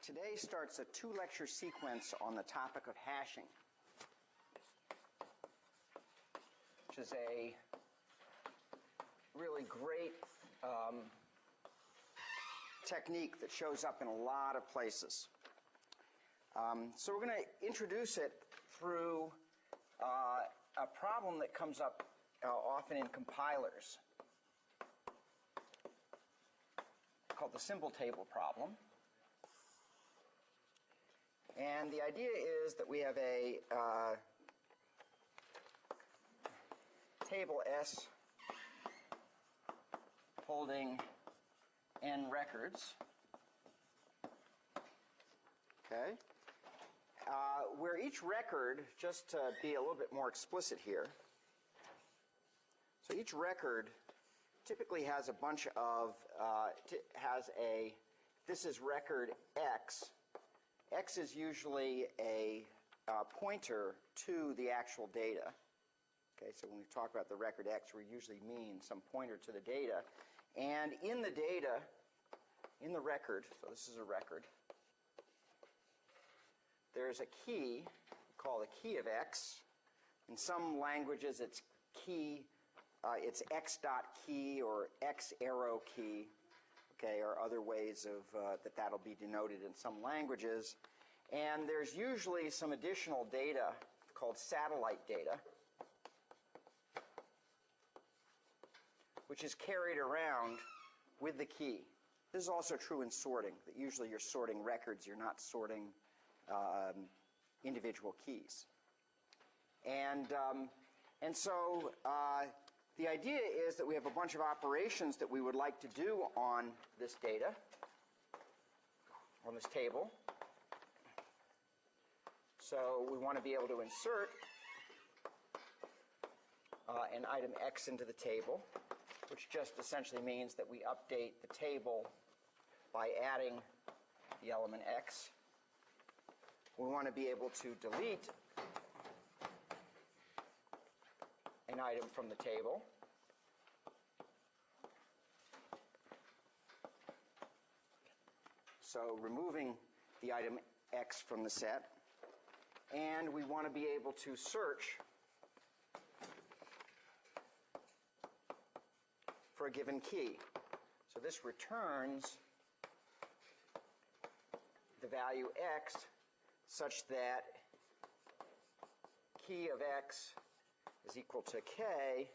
Today starts a 2-lecture sequence on the topic of hashing, which is a really great technique that shows up in a lot of places. So we're going to introduce it through a problem that comes up often in compilers called the symbol table problem. And the idea is that we have a table S holding n records, okay, where each record, just to be a little bit more explicit here, so each record typically has a bunch of, this is record X. X is usually a pointer to the actual data. Okay, so when we talk about the record X, we usually mean some pointer to the data. And in the data, in the record, so this is a record, there's a key, we call the key of X. In some languages, it's key, it's X dot key or X arrow key. Okay, or other ways of that'll be denoted in some languages. And there's usually some additional data called satellite data, which is carried around with the key. This is also true in sorting, that usually you're sorting records, you're not sorting individual keys. And so the idea is that we have a bunch of operations that we would like to do on this data, on this table. So we want to be able to insert an item X into the table, which just essentially means that we update the table by adding the element X. We want to be able to delete an item from the table. So removing the item X from the set. And we want to be able to search for a given key. So this returns the value X such that key of X is equal to K,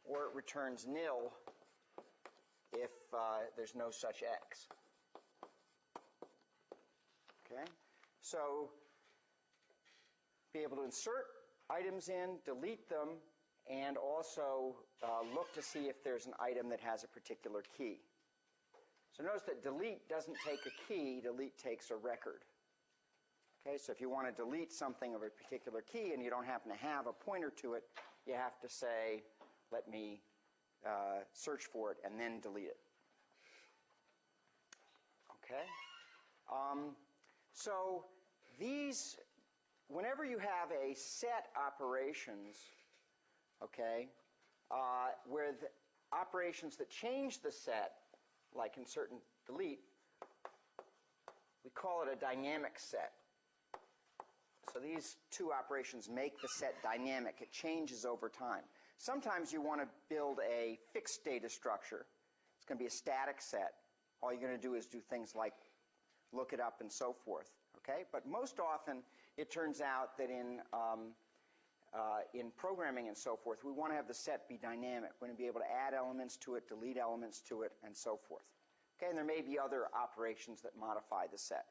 or it returns nil if there's no such X. Okay? So be able to insert items in, delete them, and also look to see if there's an item that has a particular key. So notice that delete doesn't take a key, delete takes a record. Okay, so if you want to delete something of a particular key and you don't happen to have a pointer to it, you have to say, let me search for it and then delete it. Okay? So these, whenever you have a set operations, okay, where the operations that change the set, like insert and delete, we call it a dynamic set. So these two operations make the set dynamic. It changes over time. Sometimes you want to build a fixed data structure. It's going to be a static set. All you're going to do is do things like look it up and so forth. Okay? But most often it turns out that in programming and so forth, we want to have the set be dynamic. We're going to be able to add elements to it, delete elements to it, and so forth. Okay? And there may be other operations that modify the set.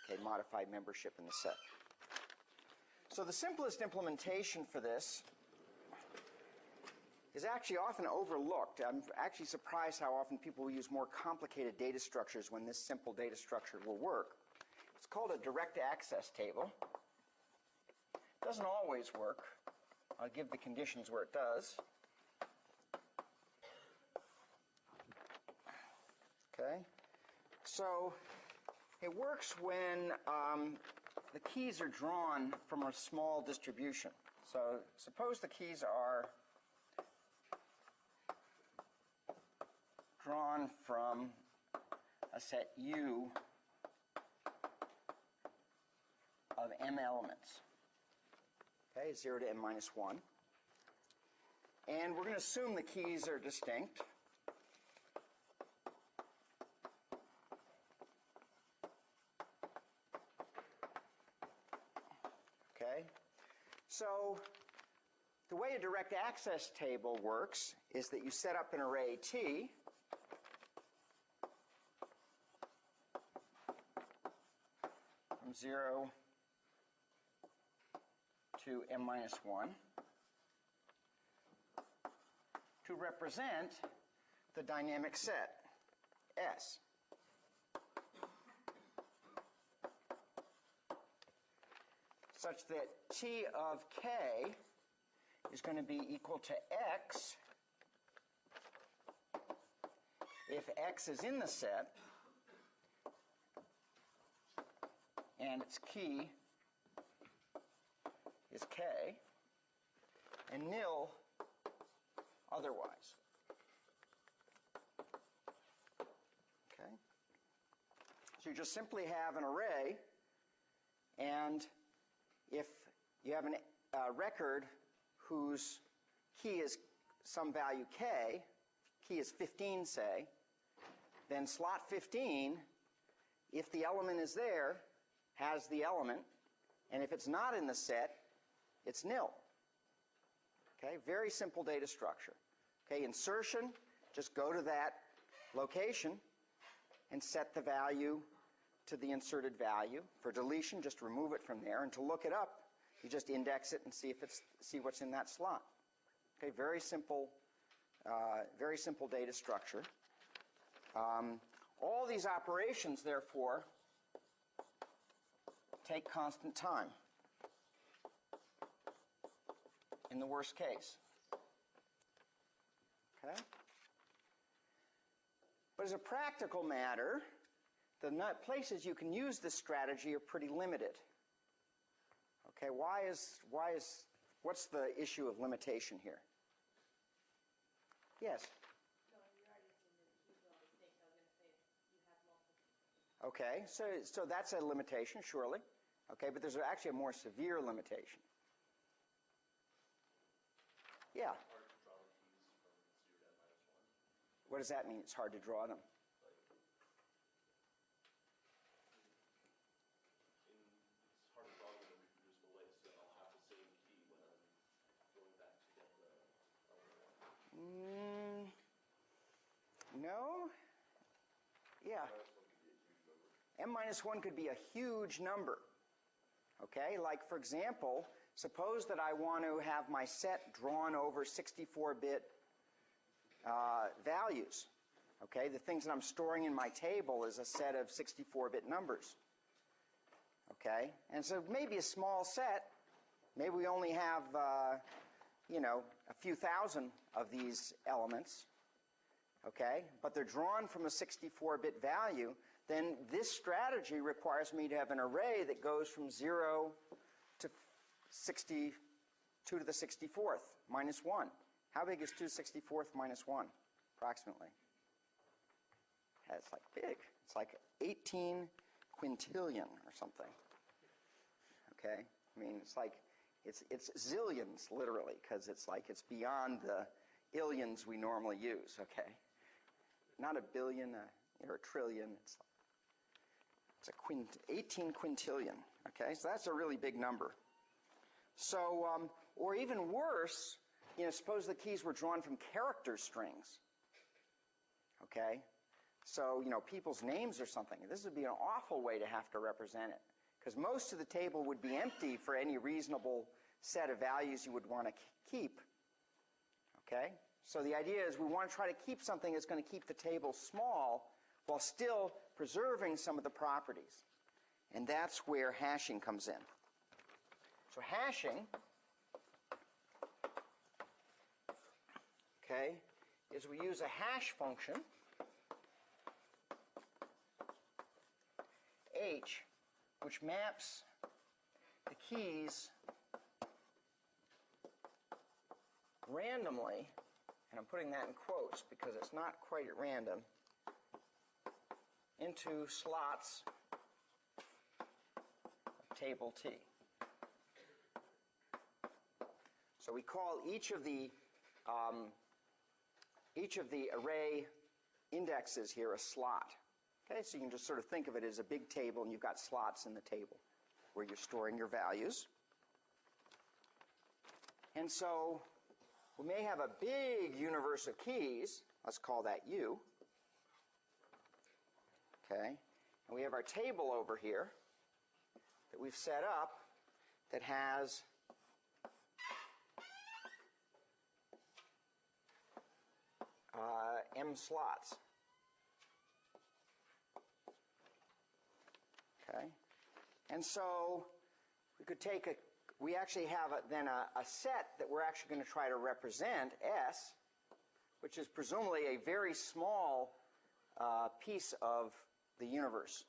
Okay? Modify membership in the set. So the simplest implementation for this is actually often overlooked. I'm actually surprised how often people will use more complicated data structures when this simple data structure will work. It's called a direct access table. It doesn't always work. I'll give the conditions where it does. Okay. So it works when the keys are drawn from a small distribution. So suppose the keys are drawn from a set U of m elements. Okay, 0 to m minus 1. And we're going to assume the keys are distinct. Okay, so the way a direct access table works is that you set up an array T from 0 to m minus 1 to represent the dynamic set S. Such that T of K is going to be equal to X if X is in the set and its key is K, and nil otherwise. Okay? So you just simply have an array, and if you have a record whose key is some value K, key is 15, say, then slot 15, if the element is there, has the element, and if it's not in the set, it's nil. Okay, very simple data structure. Okay, insertion, just go to that location and set the value to the inserted value. For deletion, just remove it from there, and to look it up, you just index it and see what's in that slot. Okay, very simple data structure. All these operations, therefore, take constant time in the worst case. Okay? But as a practical matter, the places you can use this strategy are pretty limited. Okay, what's the issue of limitation here? Yes? No, you already assumed that the keys are all distinct. I was going to say you have multiple. Okay, so that's a limitation, surely. Okay, but there's actually a more severe limitation. Yeah? Hard to draw the keys from 0 to -1. What does that mean? It's hard to draw them. It's hard to draw them in a reproducible way, so I'll have the same key when I'm going back to get the element 1. No? Yeah. M minus 1 could be a huge number. Okay, like for example, suppose that I want to have my set drawn over 64-bit values. Okay, the things that I'm storing in my table is a set of 64-bit numbers. Okay, and so maybe a small set, maybe we only have, a few thousand of these elements. Okay, but they're drawn from a 64-bit value. Then this strategy requires me to have an array that goes from 0 to 2 to the 64th minus 1. How big is 2 to the 64th minus 1, approximately? It's like big. It's like 18 quintillion or something. Okay? I mean, it's like, it's zillions, literally, because it's like it's beyond the illions we normally use, okay? Not a billion or a trillion. It's 18 quintillion, okay? So that's a really big number. So, or even worse, suppose the keys were drawn from character strings, okay? So, people's names or something. This would be an awful way to have to represent it, because most of the table would be empty for any reasonable set of values you would want to keep, okay? So the idea is we want to try to keep something that's going to keep the table small while still preserving some of the properties. And that's where hashing comes in. So hashing, okay, is we use a hash function, h, which maps the keys randomly, and I'm putting that in quotes because it's not quite at random, into slots of table T. So we call each of the array indexes here a slot. Okay, so you can just sort of think of it as a big table, and you've got slots in the table where you're storing your values. And so we may have a big universe of keys. Let's call that U. Okay, and we have our table over here that we've set up that has M slots. Okay, and so we could take we actually have then a set that we're actually going to try to represent, S, which is presumably a very small piece of the universe.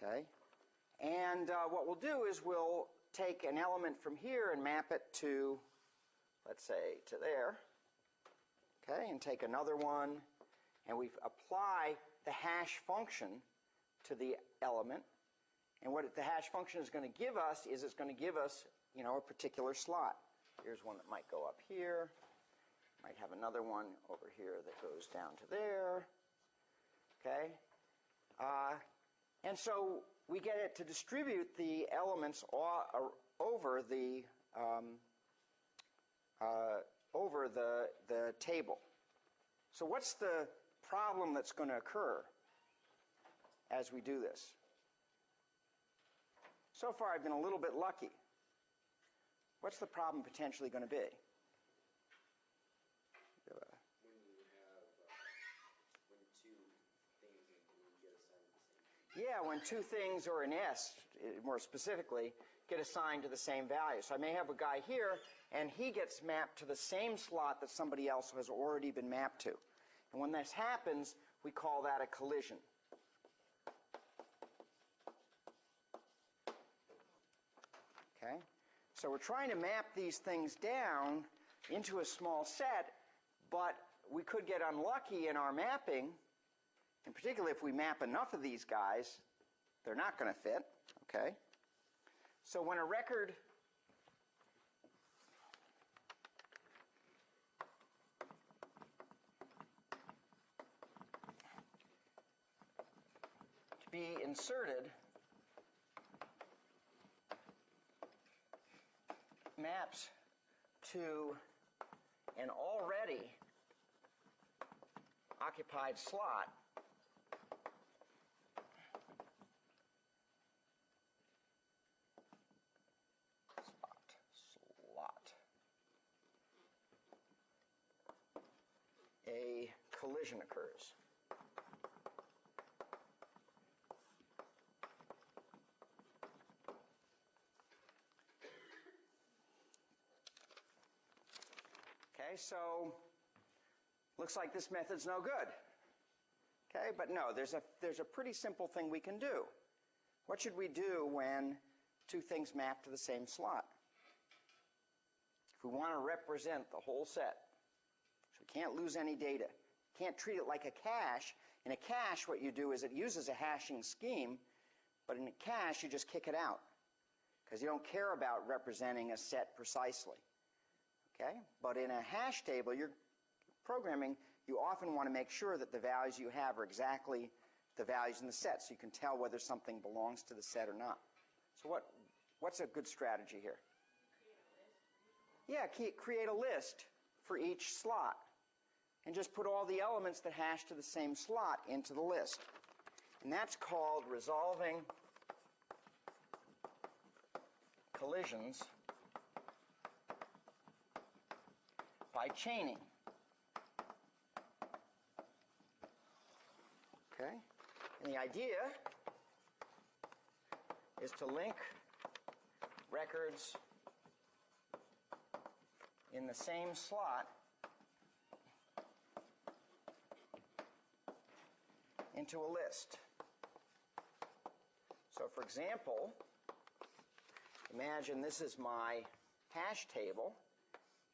Okay, and what we'll do is we'll take an element from here and map it to, let's say, to there. Okay, and take another one, and we apply the hash function to the element. And what the hash function is going to give us is it's going to give us, you know, a particular slot. Here's one that might go up here. Might have another one over here that goes down to there. Okay, and so we get it to distribute the elements over the table. So what's the problem that's going to occur as we do this? So far I've been a little bit lucky. What's the problem potentially going to be? When two things or an S, more specifically, get assigned to the same value. So I may have a guy here, and he gets mapped to the same slot that somebody else has already been mapped to. And when this happens, we call that a collision. Okay? So we're trying to map these things down into a small set, but we could get unlucky in our mapping, and particularly if we map enough of these guys, they're not going to fit. Okay? So when a record to be inserted maps to an already occupied slot, a collision occurs. Okay, so looks like this method's no good. Okay, but no, there's a pretty simple thing we can do. What should we do when two things map to the same slot? If we want to represent the whole set, so we can't lose any data, can't treat it like a cache. In a cache, what you do is it uses a hashing scheme, but in a cache, you just kick it out because you don't care about representing a set precisely. Okay? But in a hash table, you're programming, you often want to make sure that the values you have are exactly the values in the set, so you can tell whether something belongs to the set or not. So what's a good strategy here? Yeah, create a list for each slot, and just put all the elements that hash to the same slot into the list. And that's called resolving collisions by chaining. Okay? And the idea is to link records in the same slot into a list. So for example, imagine this is my hash table,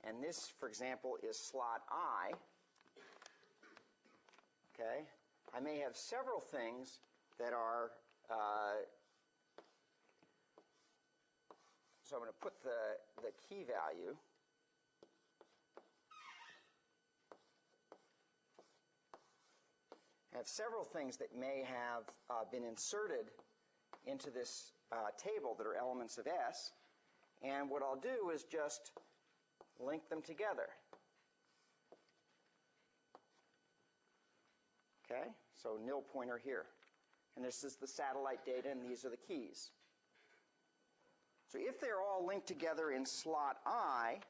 and this, for example, is slot I. Okay? I may have several things that are so I'm going to put the key value. I have several things that may have been inserted into this table that are elements of S. And what I'll do is just link them together. Okay, so nil pointer here. And this is the satellite data, and these are the keys. So if they're all linked together in slot I,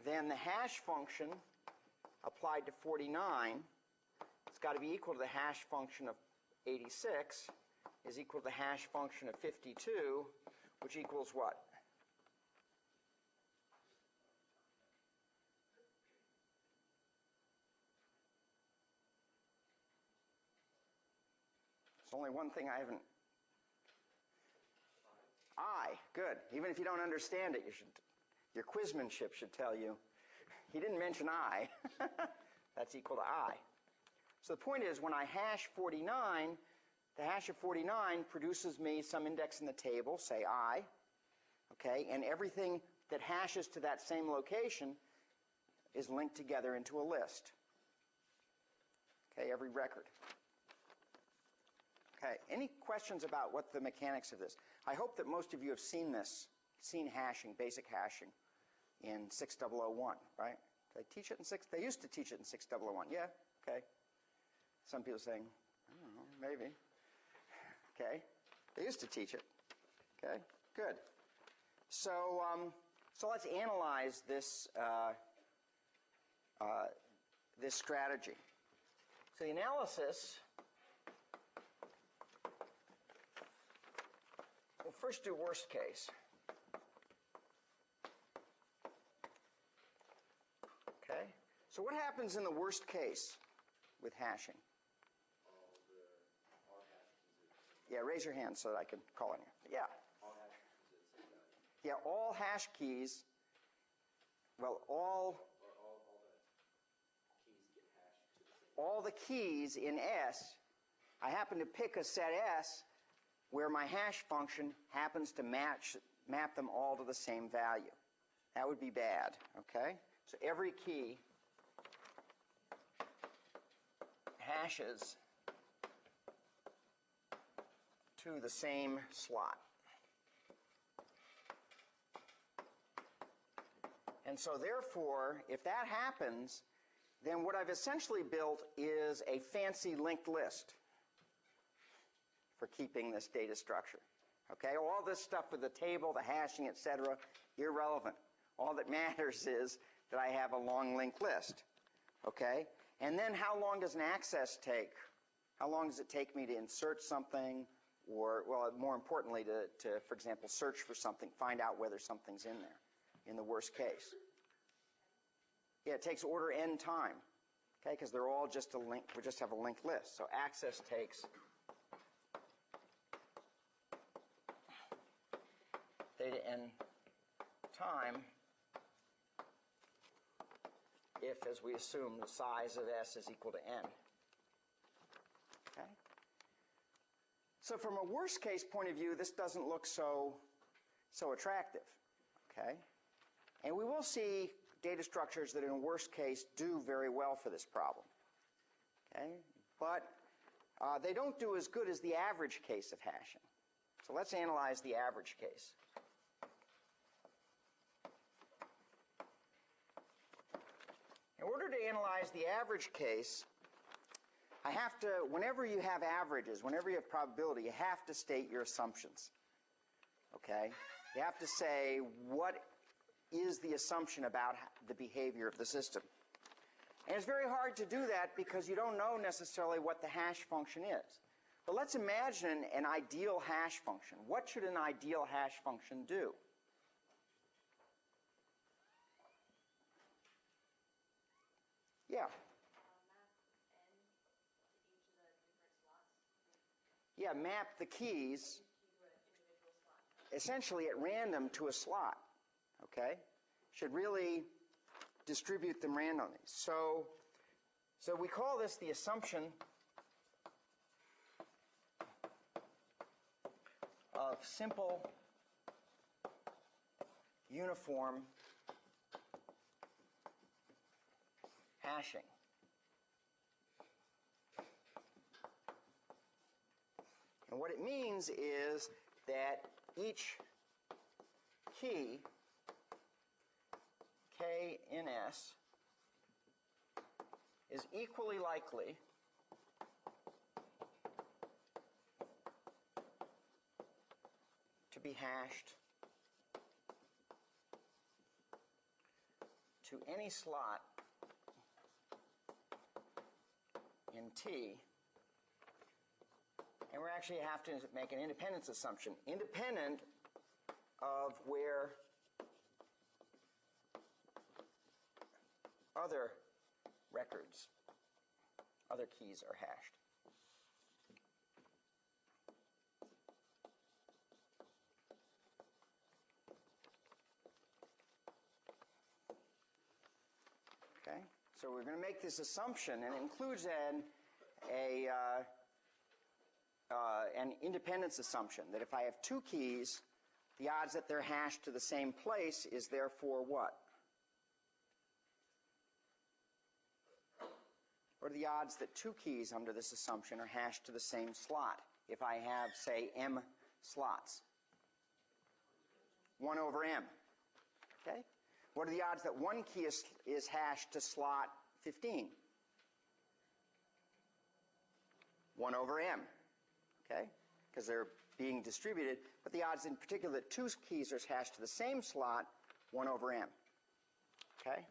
then the hash function applied to 49, it's got to be equal to the hash function of 86, is equal to the hash function of 52, which equals what? There's only one thing I haven't. I, good. Even if you don't understand it, your quizmanship should tell you. He didn't mention I. That's equal to I. So the point is, when I hash 49, the hash of 49 produces me some index in the table, say I, okay, and everything that hashes to that same location is linked together into a list. Okay, every record. Okay, any questions about what the mechanics of this? I hope that most of you have seen this, seen hashing, basic hashing in 6001, right? They teach it in they used to teach it in 6001. Yeah, okay. Some people saying, I don't know, maybe. Okay, they used to teach it. Okay, good. So, so let's analyze this this strategy. So the analysis. We'll first do worst case. Okay, so what happens in the worst case with hashing? Yeah, raise your hand so that I can call on you. Yeah. Yeah, all hash keys, well, all the keys in S, I happen to pick a set S where my hash function happens to map them all to the same value. That would be bad, okay? So every key hashes to the same slot. And so therefore, if that happens, then what I've essentially built is a fancy linked list for keeping this data structure. Okay, all this stuff with the table, the hashing, etc., irrelevant. All that matters is that I have a long linked list. Okay, and then how long does an access take? How long does it take me to insert something, or, well, more importantly, to for example, search for something, find out whether something's in there, in the worst case? Yeah, it takes order n time, okay, because they're all just a link, we just have a linked list. So access takes theta n time if, as we assume, the size of S is equal to n. Okay? So from a worst case point of view, this doesn't look so attractive. Okay? And we will see data structures that in a worst case do very well for this problem. Okay? But they don't do as good as the average case of hashing. So let's analyze the average case. In order to analyze the average case, I have to, whenever you have averages, whenever you have probability, you have to state your assumptions. Okay? You have to say what is the assumption about the behavior of the system. And it's very hard to do that because you don't know necessarily what the hash function is. But let's imagine an ideal hash function. What should an ideal hash function do? Yeah. Yeah, map the keys essentially at random to a slot. Okay? Should really distribute them randomly. So we call this the assumption of simple uniform hashing. And what it means is that each key, K in S, is equally likely to be hashed to any slot in T, and we actually have to make an independence assumption, independent of where other records, other keys are hashed. Okay, so we're going to make this assumption, and it includes an independence assumption that if I have two keys, the odds that they're hashed to the same place is therefore what? What are the odds that two keys under this assumption are hashed to the same slot if I have, say, m slots? 1 over m. Okay? What are the odds that one key is hashed to slot 15? 1 over m. Okay? Because they're being distributed. But the odds in particular that two keys are hashed to the same slot, 1 over m. Okay?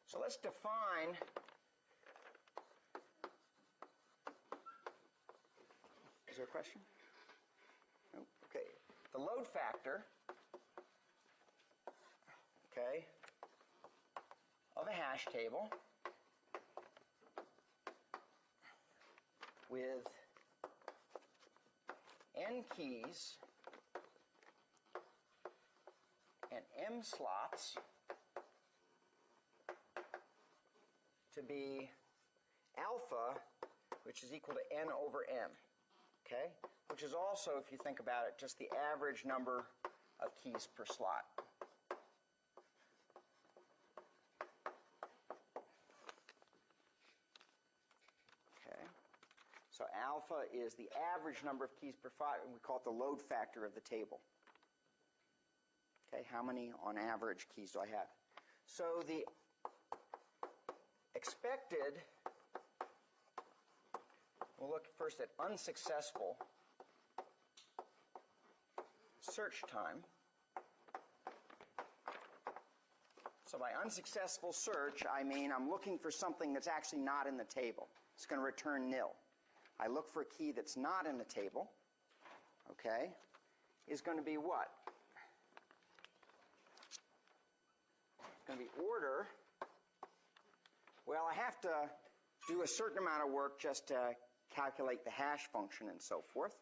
So let's define is there a question? No? Okay. The load factor, okay, of a hash table with n keys and m slots to be alpha, which is equal to n over m, okay? Which is also, if you think about it, just the average number of keys per slot. Okay? So alpha is the average number of keys per slot, and we call it the load factor of the table. Okay, how many on average keys do I have? So the expected, we'll look first at unsuccessful search time. So by unsuccessful search, I mean I'm looking for something that's actually not in the table. It's going to return nil. I look for a key that's not in the table, okay, is going to be what? It's going to be order. Well, I have to do a certain amount of work just to calculate the hash function and so forth.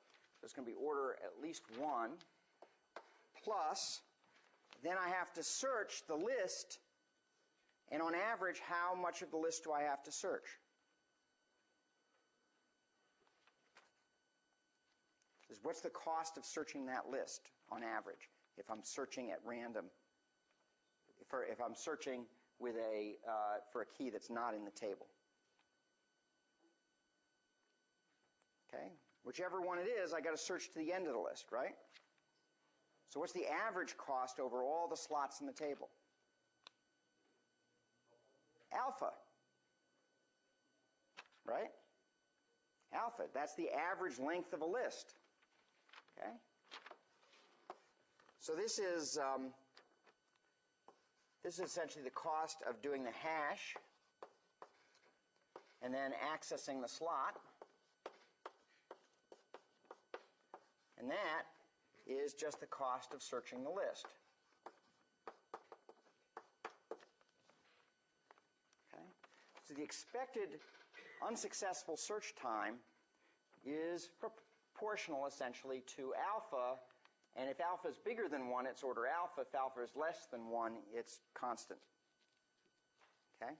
So it's going to be order at least 1 plus, then I have to search the list, and on average, how much of the list do I have to search? What's the cost of searching that list on average if I'm searching at random? If I'm searching with for a key that's not in the table. Okay? Whichever one it is, I got to search to the end of the list, right? So what's the average cost over all the slots in the table? Alpha. Right? Alpha. That's the average length of a list. Okay? So this is essentially the cost of doing the hash and then accessing the slot. And that is just the cost of searching the list. Okay? So the expected unsuccessful search time is proportional essentially to alpha, and if alpha is bigger than 1, it's order alpha. If alpha is less than 1, it's constant. Okay?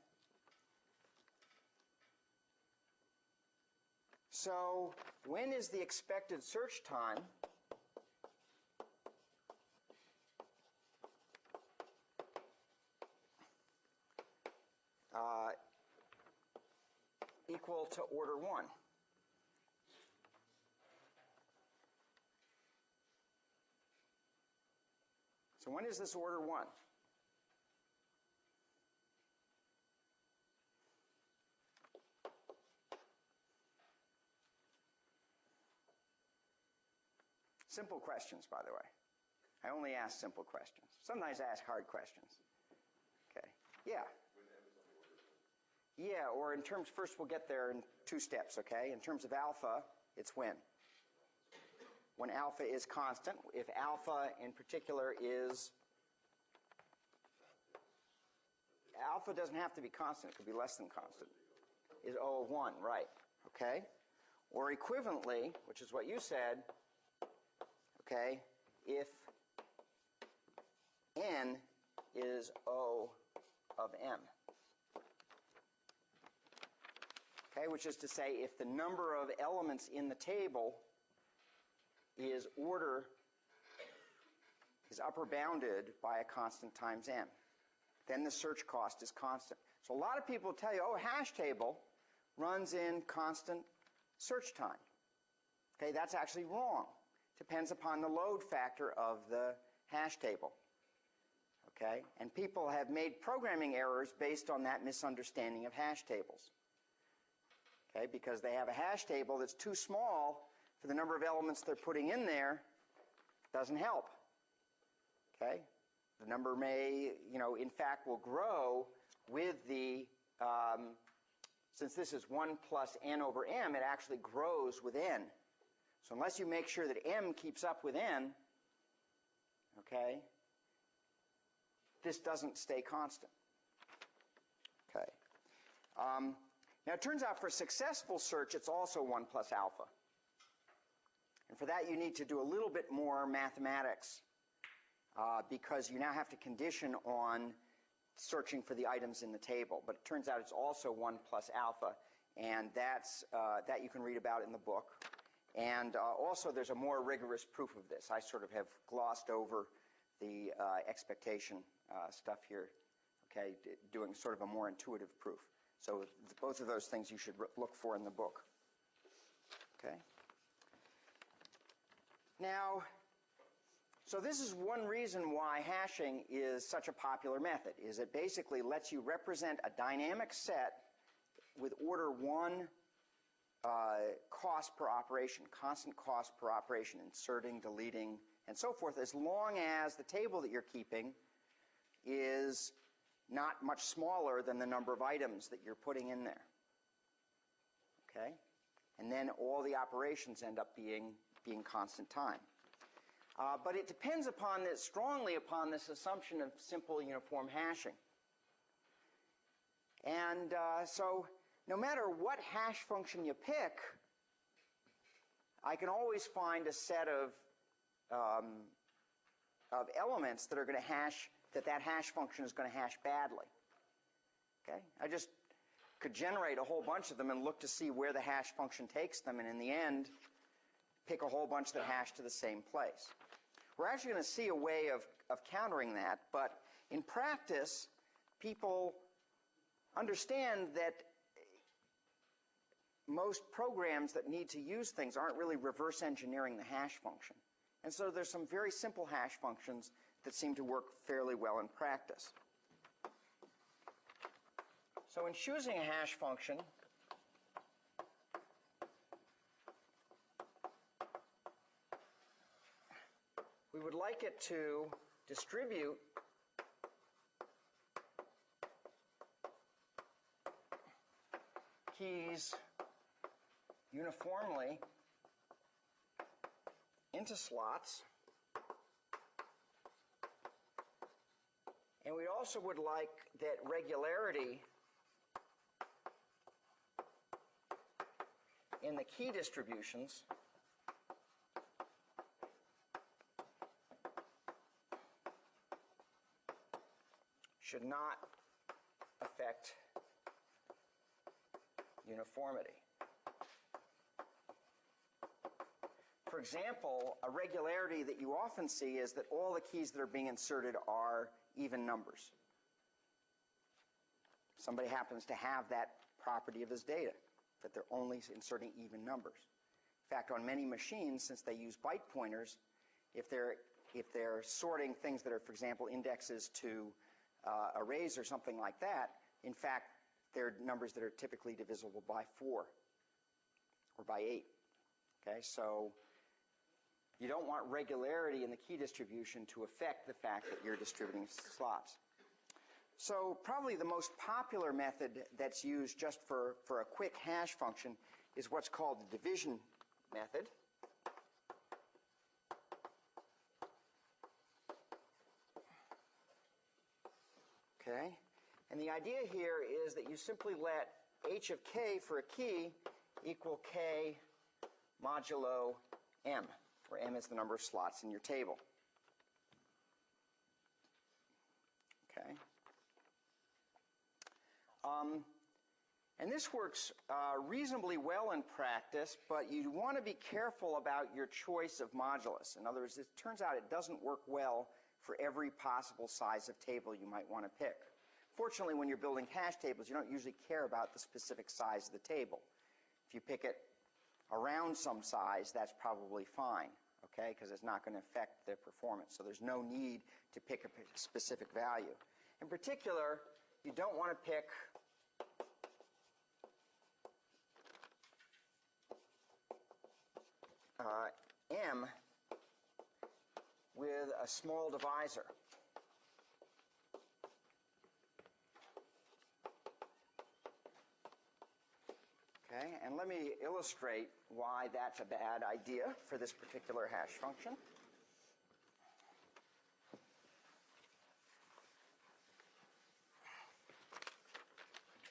So when is the expected search time equal to order 1? So when is this order 1? Simple questions, by the way. I only ask simple questions. Sometimes I ask hard questions. Okay. Yeah. Yeah, or in terms, first we'll get there in 2 steps, okay? In terms of alpha, it's when. When alpha is constant. If alpha in particular is, alpha doesn't have to be constant, it could be less than constant. Is O of 1, right, okay? Or equivalently, which is what you said, okay, if n is O of m. Okay, which is to say if the number of elements in the table is upper bounded by a constant times m, then the search cost is constant. So a lot of people tell you, oh, a hash table runs in constant search time. Okay, that's actually wrong. Depends upon the load factor of the hash table. Okay, and people have made programming errors based on that misunderstanding of hash tables. Okay, because they have a hash table that's too small for the number of elements they're putting in there, doesn't help. Okay, the number may, in fact will grow with the, since this is 1 plus n over m, it actually grows with n. So unless you make sure that m keeps up with n, okay, this doesn't stay constant. Okay. Now it turns out for a successful search, it's also 1 plus alpha. And for that you need to do a little bit more mathematics because you now have to condition on searching for the items in the table. But it turns out it's also 1 plus alpha, and that you can read about in the book. And also there's a more rigorous proof of this. I sort of have glossed over the expectation stuff here, okay, doing sort of a more intuitive proof. So both of those things you should look for in the book. Okay. Now, so this is one reason why hashing is such a popular method, is it basically lets you represent a dynamic set with order 1 cost per operation, constant cost per operation, inserting, deleting, and so forth, as long as the table that you're keeping is not much smaller than the number of items that you're putting in there. Okay? And then all the operations end up being constant time. But it depends upon this, strongly upon this assumption of simple uniform hashing. And so no matter what hash function you pick, I can always find a set of elements that are going to hash, that hash function is going to hash badly. Okay? I just could generate a whole bunch of them and look to see where the hash function takes them, and in the end, pick a whole bunch that hash to the same place. We're actually going to see a way of countering that, but in practice, people understand that most programs that need to use things aren't really reverse engineering the hash function. And so there's some very simple hash functions that seem to work fairly well in practice. So in choosing a hash function, we would like it to distribute keys uniformly into slots. And we also would like that regularity in the key distributions should not affect uniformity. For example, a regularity that you often see is that all the keys that are being inserted are even numbers. Somebody happens to have that property of this data, that they're only inserting even numbers. In fact, on many machines, since they use byte pointers, if they're sorting things that are, for example, indexes to arrays or something like that, in fact, they're numbers that are typically divisible by 4 or by 8. Okay, so you don't want regularity in the key distribution to affect the fact that you're distributing slots. So probably the most popular method that's used just for a quick hash function is what's called the division method. Okay, and the idea here is that you simply let h of k for a key equal k modulo m, where m is the number of slots in your table. Okay. And this works reasonably well in practice, but you want to be careful about your choice of modulus. In other words, it turns out it doesn't work well for every possible size of table you might want to pick. Fortunately, when you're building hash tables, you don't usually care about the specific size of the table. If you pick it around some size, that's probably fine, okay, because it's not going to affect the performance. So there's no need to pick a specific value. In particular, you don't want to pick m with a small divisor. Okay, and let me illustrate why that's a bad idea for this particular hash function.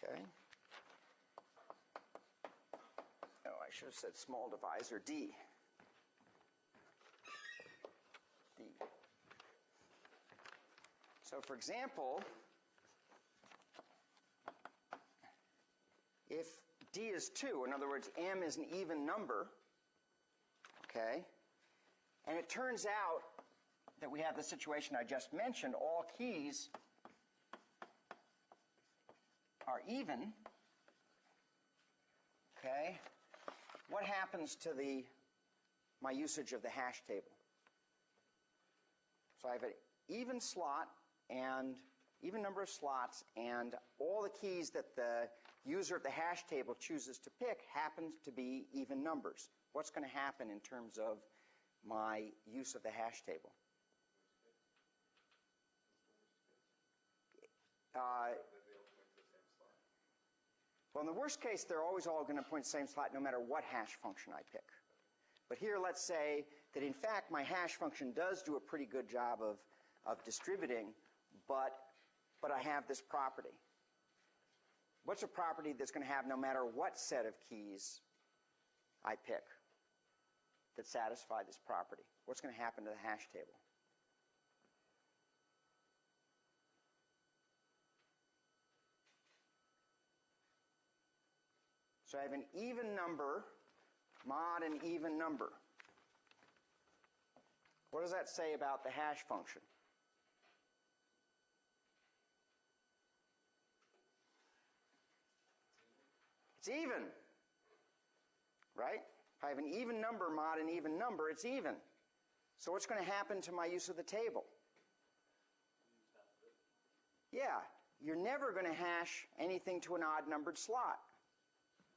Okay. Oh, I should have said small divisor D. D. So for example, if D is 2, in other words, m is an even number, okay, and it turns out that we have the situation I just mentioned, all keys are even, okay, what happens to my usage of the hash table? So I have an even slot and even number of slots, and all the keys that the user of the hash table chooses to pick happens to be even numbers. What's going to happen in terms of my use of the hash table? Well, in the worst case, they're always all going to point to the same slot no matter what hash function I pick. But here, let's say that in fact my hash function does do a pretty good job of distributing, but I have this property. What's a property that's going to have no matter what set of keys I pick that satisfy this property? What's going to happen to the hash table? So I have an even number mod an even number. What does that say about the hash function? It's even, right? If I have an even number mod an even number, it's even. So what's going to happen to my use of the table? Yeah, you're never going to hash anything to an odd-numbered slot.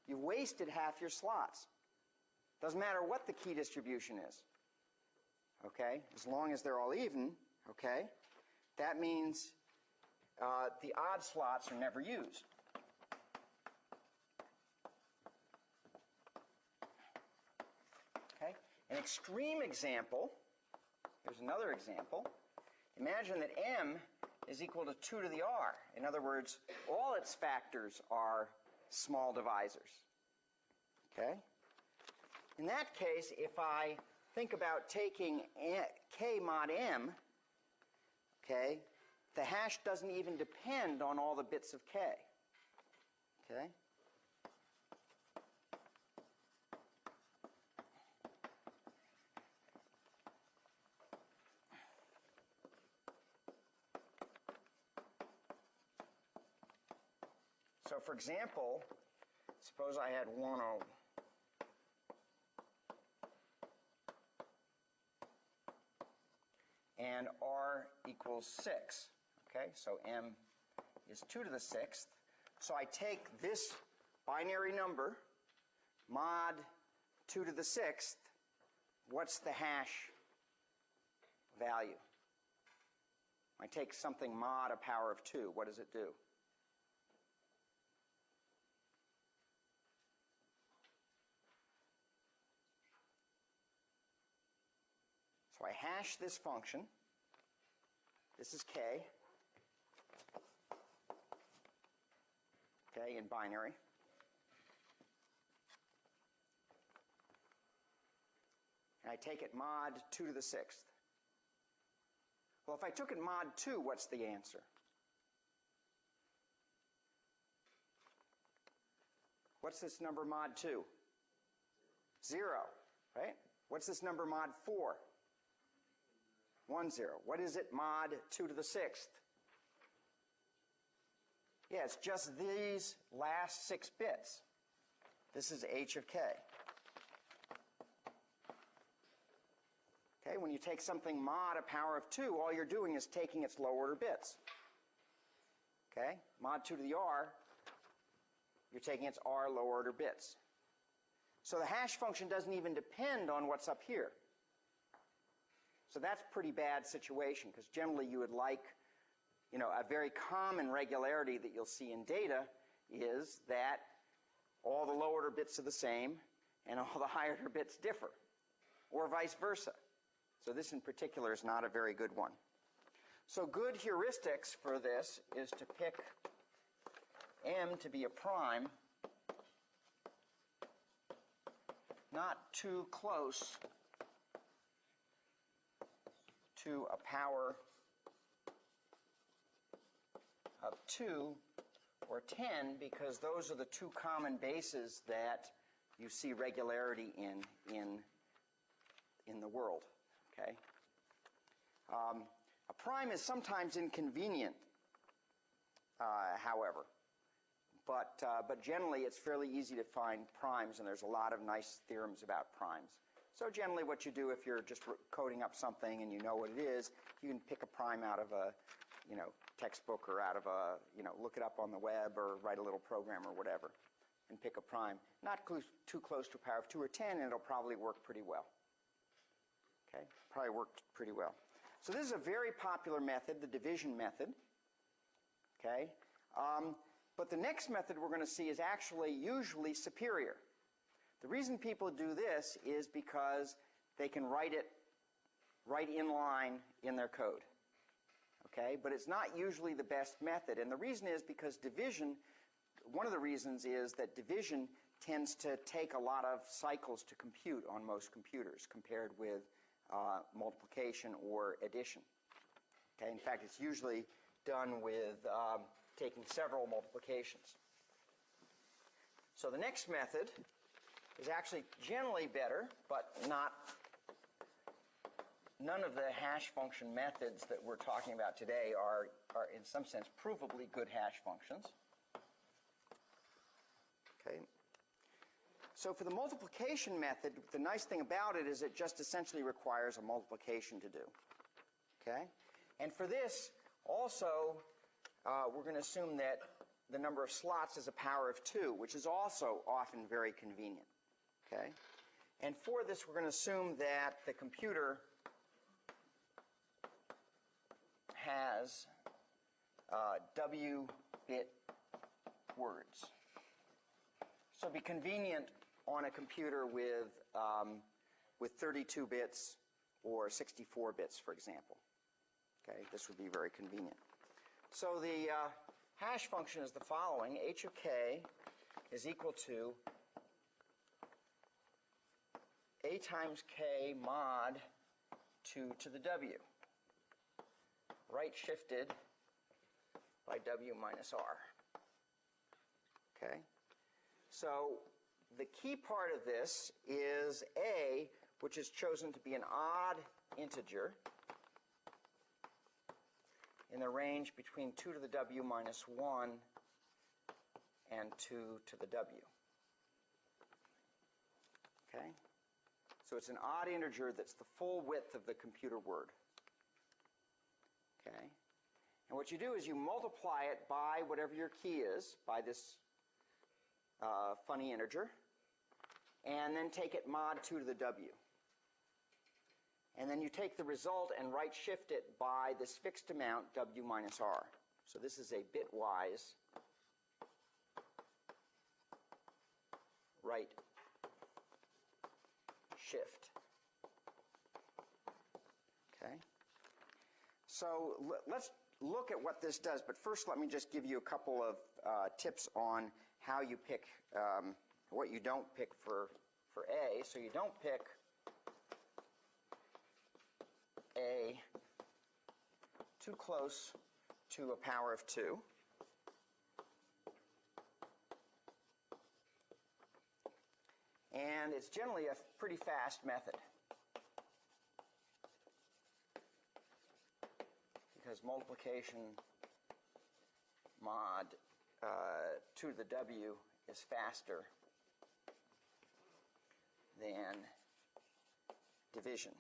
You've wasted half your slots. Doesn't matter what the key distribution is. Okay, as long as they're all even, okay, that means the odd slots are never used. Okay, an extreme example, here's another example. Imagine that m is equal to 2 to the r. In other words, all its factors are small divisors. Okay? In that case, if I think about taking k mod m, okay, the hash doesn't even depend on all the bits of k. Okay? So for example, suppose I had 1 over and r equals 6. Okay, so m is 2 to the 6th. So I take this binary number, mod 2 to the 6th. What's the hash value? I take something mod a power of 2. What does it do? So I hash this function. This is k. Okay, in binary. And I take it mod 2 to the 6th. Well, if I took it mod 2, what's the answer? What's this number mod 2? 0, right? What's this number mod 4? 1, 0. What is it mod 2 to the 6th? Yeah, it's just these last 6 bits. This is h of k. Okay, when you take something mod a power of 2, all you're doing is taking its low order bits. Okay, mod 2 to the r, you're taking its r low order bits. So the hash function doesn't even depend on what's up here. So that's a pretty bad situation, because generally you would like, a very common regularity that you'll see in data is that all the low order bits are the same and all the high order bits differ, or vice versa. So this in particular is not a very good one. So good heuristics for this is to pick m to be a prime, not too close to a power of 2 or 10, because those are the two common bases that you see regularity in the world. Okay? A prime is sometimes inconvenient, however, but generally it's fairly easy to find primes, and there's a lot of nice theorems about primes. So generally what you do if you're just coding up something and you know what it is, you can pick a prime out of a textbook, or out of a, look it up on the web, or write a little program or whatever and pick a prime. Not too close to a power of 2 or 10, and it'll probably work pretty well. Okay, probably worked pretty well. So this is a very popular method, the division method. Okay, but the next method we're going to see is actually usually superior. The reason people do this is because they can write it right in line in their code. Okay, but it's not usually the best method, and the reason is because division, one of the reasons is that division tends to take a lot of cycles to compute on most computers compared with multiplication or addition. Okay, in fact, it's usually done with taking several multiplications. So the next method is actually generally better, but none of the hash function methods that we're talking about today are in some sense provably good hash functions. Okay. So for the multiplication method, the nice thing about it is it just essentially requires a multiplication to do. Okay? And for this, also, we're going to assume that the number of slots is a power of 2, which is also often very convenient. Okay? And for this, we're going to assume that the computer has W-bit words. So it'd be convenient on a computer with 32 bits or 64 bits, for example. Okay, this would be very convenient. So the hash function is the following. H of k is equal to a times k mod 2 to the w, right shifted by w minus r. Okay? So the key part of this is a, which is chosen to be an odd integer in the range between 2 to the w minus 1 and 2 to the W. Okay? So it's an odd integer that's the full width of the computer word. Okay? And what you do is you multiply it by whatever your key is, by this funny integer, and then take it mod 2 to the W. And then you take the result and right shift it by this fixed amount, W minus R. So this is a bitwise right shift. Okay? So let's look at what this does, but first let me just give you a couple of tips on how you pick what you don't pick for A. So you don't pick A too close to a power of 2. And it's generally a pretty fast method, because multiplication mod 2 to the W is faster than division.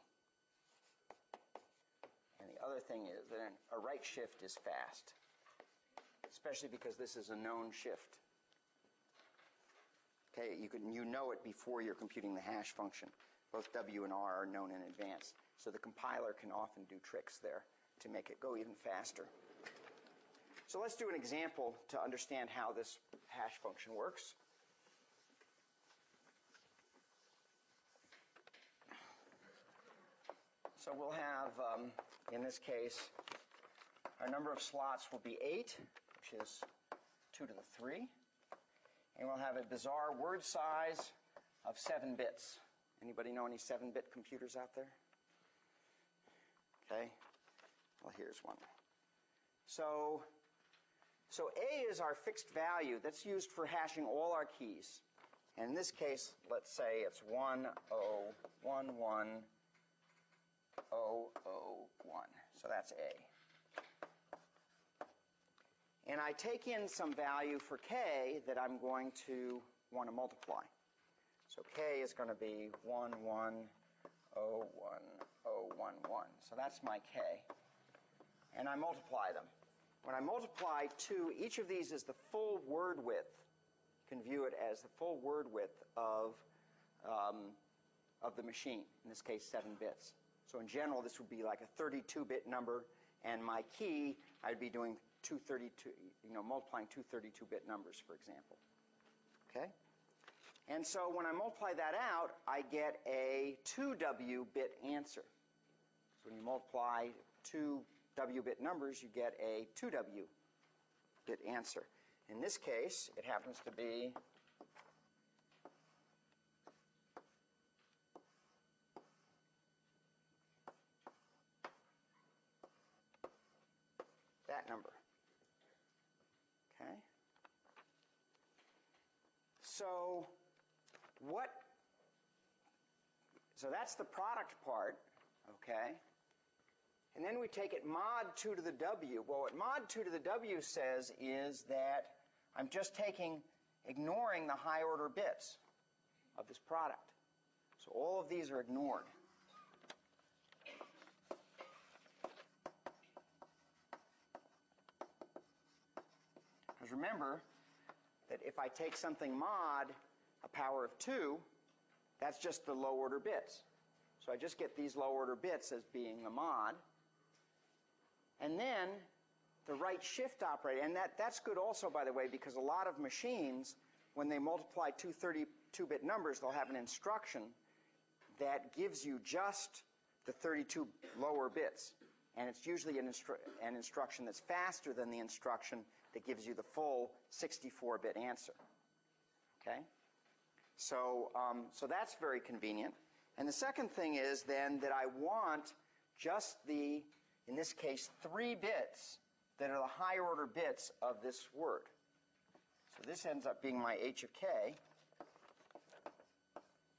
And the other thing is that a right shift is fast, especially because this is a known shift. Okay, you know it before you're computing the hash function. Both W and R are known in advance. So the compiler can often do tricks there to make it go even faster. So let's do an example to understand how this hash function works. So we'll have, in this case, our number of slots will be 8, which is 2 to the 3. And we'll have a bizarre word size of 7 bits. Anybody know any 7-bit computers out there? Okay. Well, here's one. So A is our fixed value that's used for hashing all our keys. And in this case, let's say it's 10110001. So that's A. And I take in some value for K that I'm going to want to multiply. So K is going to be 110101. So that's my K. And I multiply them. When I multiply 2, each of these is the full word width. You can view it as the full word width of the machine, in this case 7 bits. So in general, this would be like a 32-bit number, and my key, I'd be doing multiplying two 32-bit numbers, for example. Okay? And so when I multiply that out, I get a 2W-bit answer. So when you multiply 2 W-bit numbers, you get a 2W-bit answer. In this case, it happens to be that number. Okay? So that's the product part, okay? And then we take it mod 2 to the W. Well, what mod 2 to the W says is that I'm just ignoring the high order bits of this product. So all of these are ignored. Because remember that if I take something mod a power of 2, that's just the low order bits. So I just get these low order bits as being the mod. And then the right shift operator, and that's good also, by the way, because a lot of machines, when they multiply two 32-bit numbers, they'll have an instruction that gives you just the 32 lower bits. And it's usually an instruction that's faster than the instruction that gives you the full 64-bit answer. Okay? So that's very convenient. And the second thing is then that I want just the, in this case, 3 bits that are the higher order bits of this word. So this ends up being my H of K.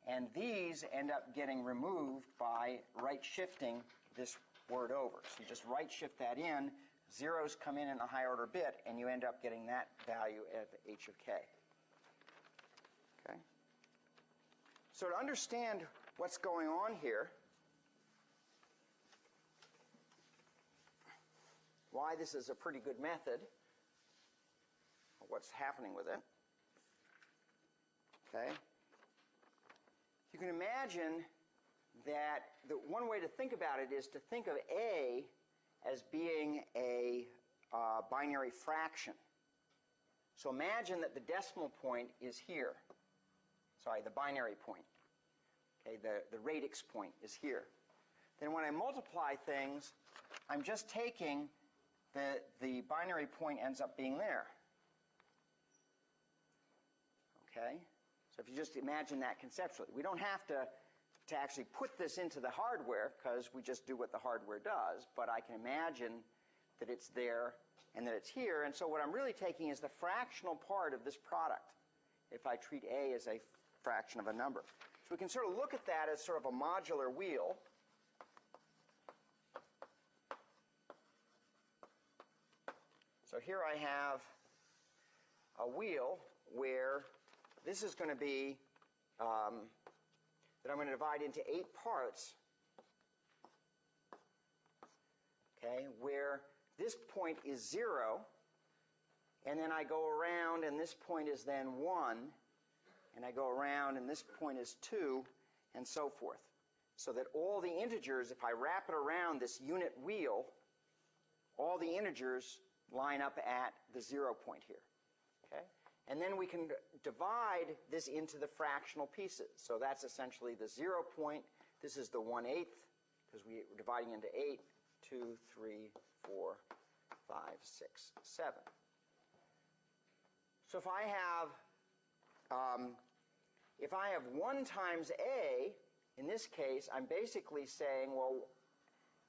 And these end up getting removed by right shifting this word over. So you just right shift that in zeros come in the high order bit, and you end up getting that value of h of k. Okay? So to understand what's going on here, why this is a pretty good method, what's happening with it, okay? You can imagine that the one way to think about it is to think of A as being a binary fraction. So imagine that the decimal point is here. Sorry, the binary point. Okay, the radix point is here. Then when I multiply things, I'm just taking the binary point ends up being there. Okay? So if you just imagine that conceptually. We don't have to actually put this into the hardware because we just do what the hardware does, but I can imagine that it's there and that it's here, and so what I'm really taking is the fractional part of this product if I treat A as a fraction of a number. So we can sort of look at that as sort of a modular wheel. So here I have a wheel where this is going to be that I'm going to divide into 8 parts, okay, where this point is 0, and then I go around, and this point is then 1, and I go around, and this point is 2, and so forth. So that all the integers, if I wrap it around this unit wheel, all the integers line up at the 0 point here. Okay? And then we can divide this into the fractional pieces. So that's essentially the 0 point. This is the 1/8, because we're dividing into 8, 2, 3, 4, 5, 6, 7. So if I have 1 times A, in this case, I'm basically saying, well,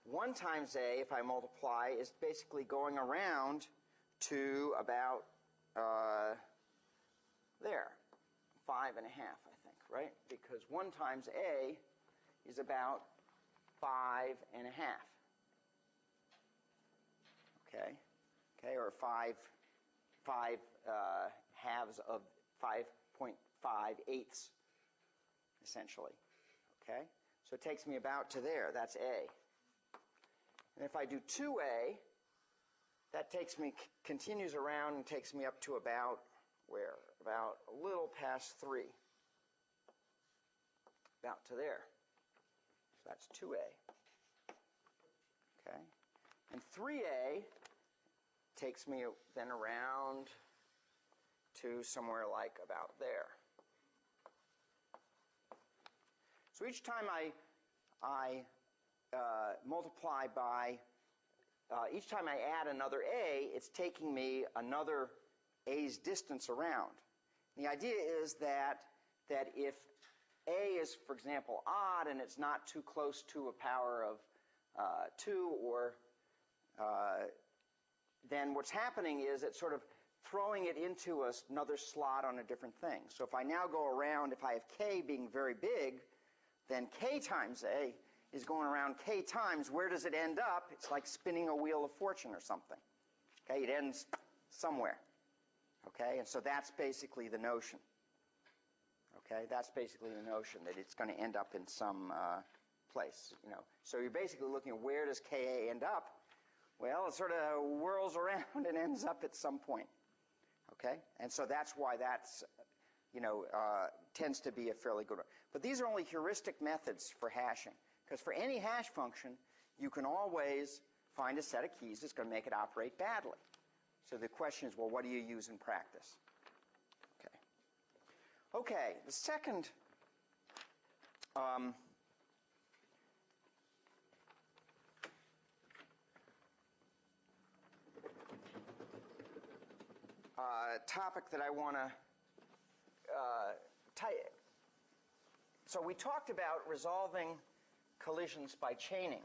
1 times A, if I multiply, is basically going around to about there, 5.5, I think, right? Because 1 times A is about 5.5. Okay, or 5 halves of 5.5/8, essentially. Okay, so it takes me about to there. That's A. And if I do 2A, that takes me, continues around and takes me up to about where? About a little past 3. About to there. So that's 2A. Okay. And 3A takes me then around to somewhere like about there. So each time I multiply by, each time I add another A, it's taking me another A's distance around. The idea is that if A is, for example, odd and it's not too close to a power of 2, or then what's happening is it's sort of throwing it into another slot on a different thing. So if I now go around, if I have K being very big, then K times A is going around K times. Where does it end up? It's like spinning a wheel of fortune or something. Okay, it ends somewhere. Okay, and so that's basically the notion. Okay, that's basically the notion, that it's going to end up in some place. You know, so you're basically looking at where does Ka end up? Well, it sort of whirls around and ends up at some point. Okay, and so that's why that's, you know, tends to be a fairly good one. But these are only heuristic methods for hashing, because for any hash function, you can always find a set of keys that's going to make it operate badly. So the question is, well, what do you use in practice? Okay, the second topic that I want to so we talked about resolving collisions by chaining.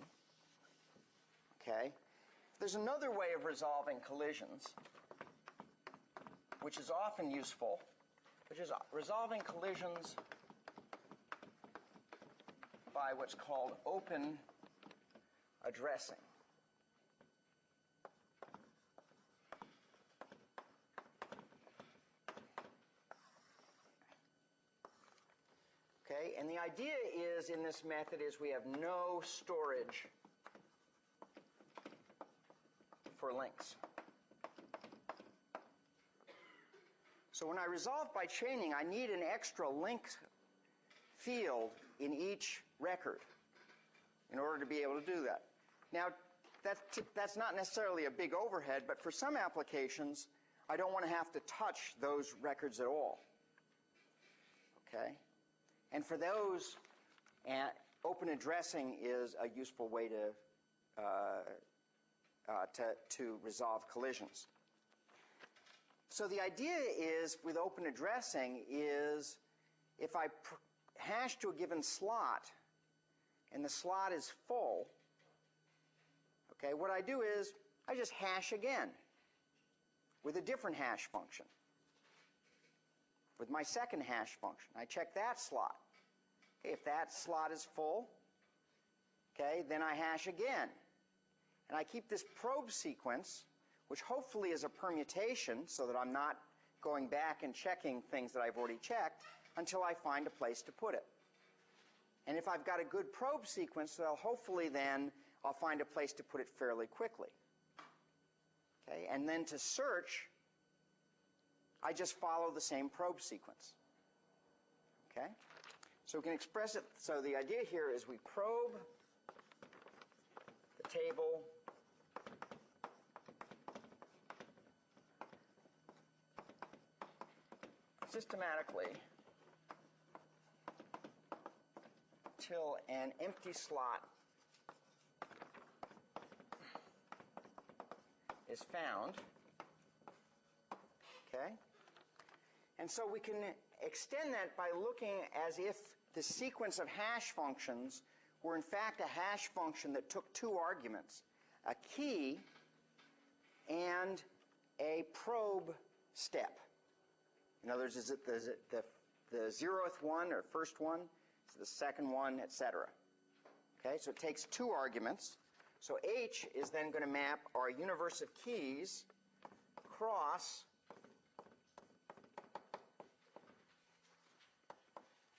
Okay, there's another way of resolving collisions, which is often useful, which is resolving collisions by what's called open addressing. the idea is in this method is we have no storage for links. So when I resolve by chaining, I need an extra link field in each record in order to be able to do that. Now, that's not necessarily a big overhead, but for some applications, I don't want to have to touch those records at all. Okay? And for those, open addressing is a useful way to resolve collisions. So the idea is, with open addressing, is if I hash to a given slot, and the slot is full, okay, what I do is I just hash again with a different hash function. With my second hash function, I check that slot. Okay, if that slot is full, okay, then I hash again. And I keep this probe sequence, which hopefully is a permutation so that I'm not going back and checking things that I've already checked until I find a place to put it. And if I've got a good probe sequence, well, hopefully then I'll find a place to put it fairly quickly. Okay, and then to search, I just follow the same probe sequence. Okay? So we can express it. So the idea here is we probe the table systematically till an empty slot is found. Okay? And so we can extend that by looking as if the sequence of hash functions were in fact a hash function that took two arguments, a key and a probe step. In other words, is it the 0th one or first one, is it the second one, etc. Okay, so it takes two arguments. So H is then going to map our universe of keys across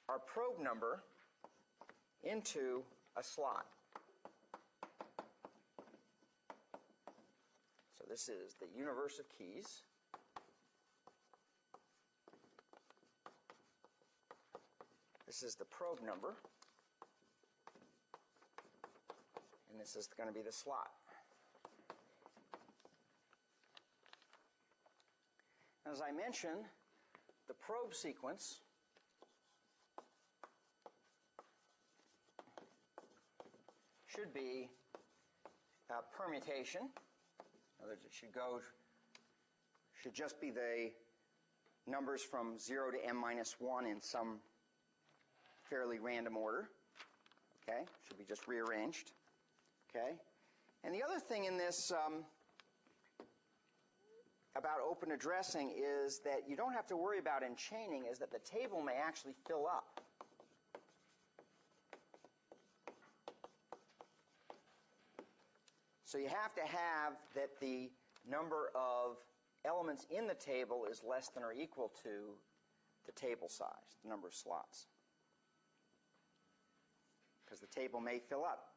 our probe number into a slot. So this is the universe of keys. This is the probe number. And this is going to be the slot. As I mentioned, the probe sequence should be a permutation. In other words, it should just be the numbers from 0 to m-1 in some fairly random order. Okay, should be just rearranged. Okay, and the other thing in this about open addressing is that you don't have to worry about in chaining is that the table may actually fill up. So you have to have that the number of elements in the table is less than or equal to the table size, the number of slots. Because the table may fill up.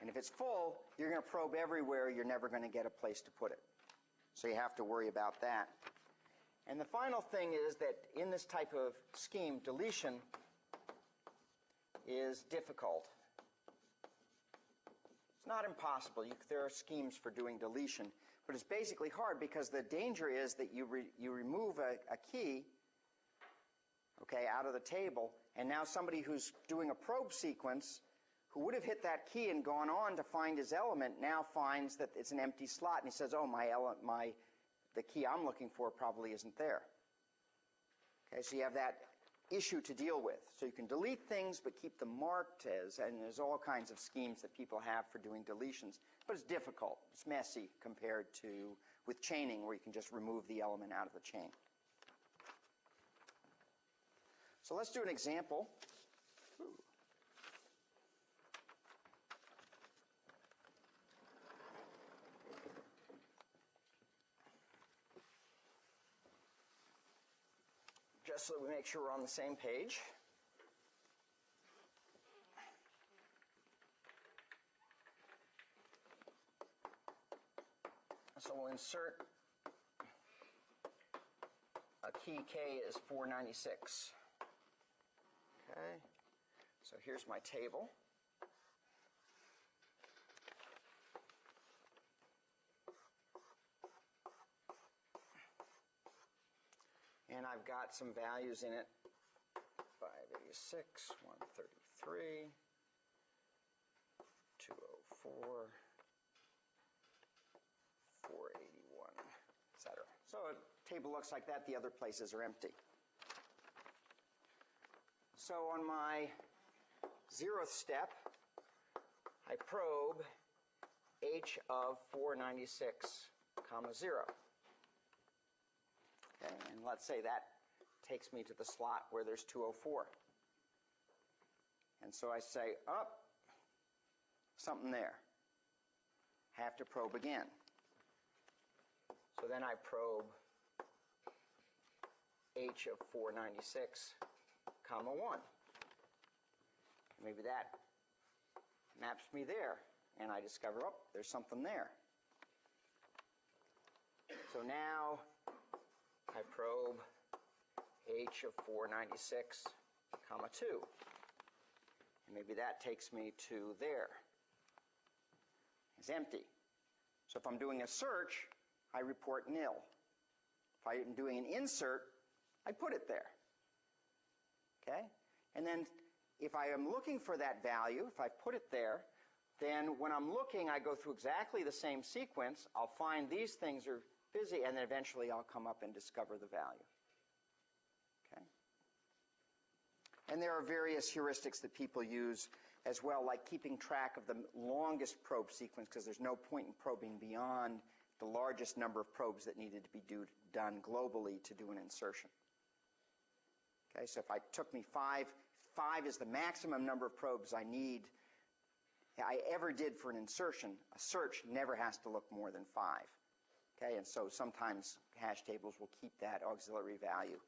And if it's full, you're going to probe everywhere, you're never going to get a place to put it. So you have to worry about that. And the final thing is that in this type of scheme, deletion is difficult. It's not impossible. There are schemes for doing deletion, but it's basically hard because the danger is that you remove a key, okay, out of the table, and now somebody who's doing a probe sequence who would have hit that key and gone on to find his element now finds that it's an empty slot, and he says, oh, the key I'm looking for probably isn't there. Okay, so you have that issue to deal with. So you can delete things but keep them marked and there's all kinds of schemes that people have for doing deletions. But it's difficult. It's messy compared to with chaining where you can just remove the element out of the chain. So let's do an example. Just so we make sure we're on the same page. So we'll insert a key K is 496. Okay, so here's my table. And I've got some values in it. 586, 133, 204, 481, etc. So a table looks like that. The other places are empty. So on my 0th step, I probe h of 496, comma 0. Okay, and let's say that takes me to the slot where there's 204. And so I say, up, something there. Have to probe again. So then I probe h of 496, comma 1. Maybe that maps me there. And I discover, oh, there's something there. So now I probe h of 496, comma 2. And maybe that takes me to there. It's empty. So if I'm doing a search, I report nil. If I'm doing an insert, I put it there. Okay? And then if I am looking for that value, if I put it there, then when I'm looking, I go through exactly the same sequence. I'll find these things are busy, and then eventually I'll come up and discover the value. Okay? And there are various heuristics that people use as well, like keeping track of the longest probe sequence, because there's no point in probing beyond the largest number of probes that needed to be done globally to do an insertion. Okay, so if it took me 5 is the maximum number of probes I ever did for an insertion. A search never has to look more than 5. Okay, and so sometimes hash tables will keep that auxiliary value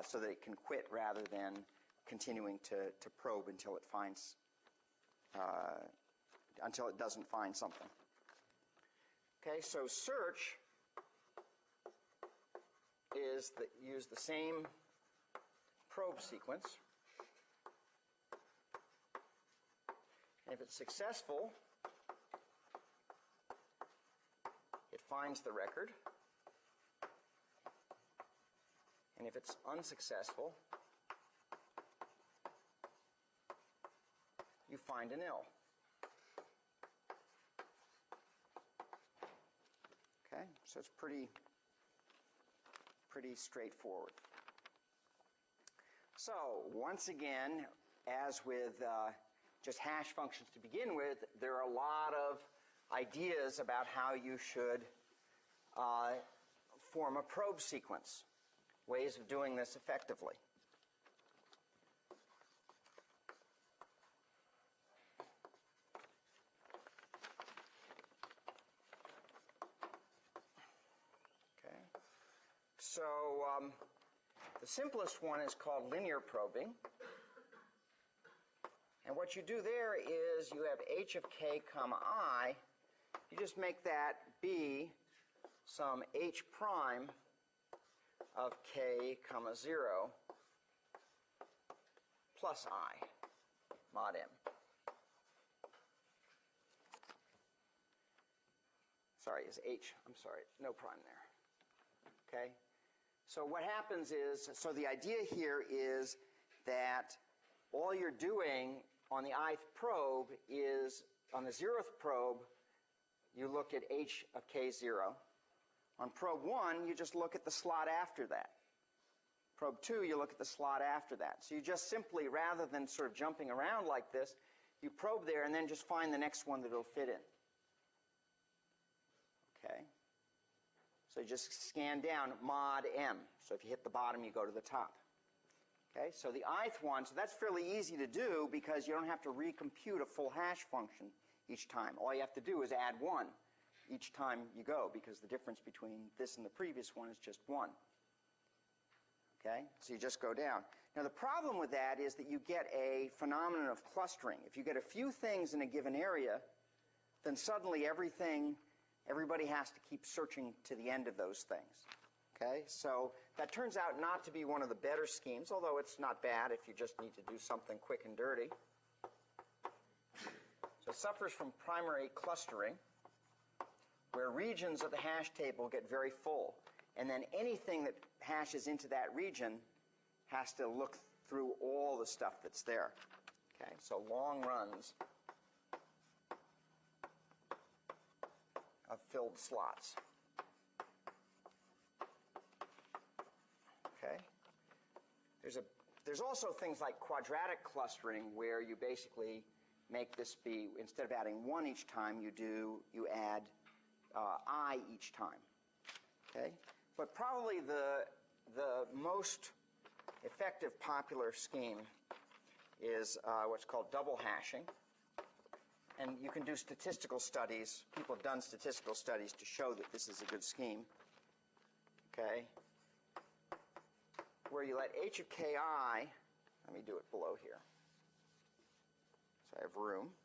so that it can quit rather than continuing to probe until it finds, until it doesn't find something. Okay, so search is use the same probe sequence. And if it's successful, it finds the record. And if it's unsuccessful, you find an nil. Okay, so it's pretty straightforward. So once again, as with just hash functions to begin with, there are a lot of ideas about how you should form a probe sequence, ways of doing this effectively. Okay. So the simplest one is called linear probing. And what you do there is you have h of k comma I. You just make that be some h prime of k comma 0 plus I mod m. Sorry, is h, I'm sorry, no prime there. Okay? So what happens is, so the idea here is that all you're doing on the ith probe is, on the 0th probe, you look at h of k0. On probe 1, you just look at the slot after that. Probe 2, you look at the slot after that. So you just simply, rather than sort of jumping around like this, you probe there and then just find the next one that it'll fit in. Okay? So you just scan down mod m. So if you hit the bottom, you go to the top. Okay, so the ith one, so that's fairly easy to do because you don't have to recompute a full hash function each time. All you have to do is add 1 each time you go, because the difference between this and the previous one is just 1. Okay, so you just go down. Now the problem with that is that you get a phenomenon of clustering. If you get a few things in a given area, then suddenly everything everybody has to keep searching to the end of those things. Okay, so that turns out not to be one of the better schemes, although it's not bad if you just need to do something quick and dirty. So it suffers from primary clustering, where regions of the hash table get very full, and then anything that hashes into that region has to look through all the stuff that's there. Okay, so long runs of filled slots. Okay. There's also things like quadratic clustering, where you basically make this be, instead of adding 1 each time, you add I each time. Okay. But probably the most effective popular scheme is what's called double hashing. And you can do statistical studies. People have done statistical studies to show that this is a good scheme. Okay. Where you let h of ki, let me do it below here, so I have room.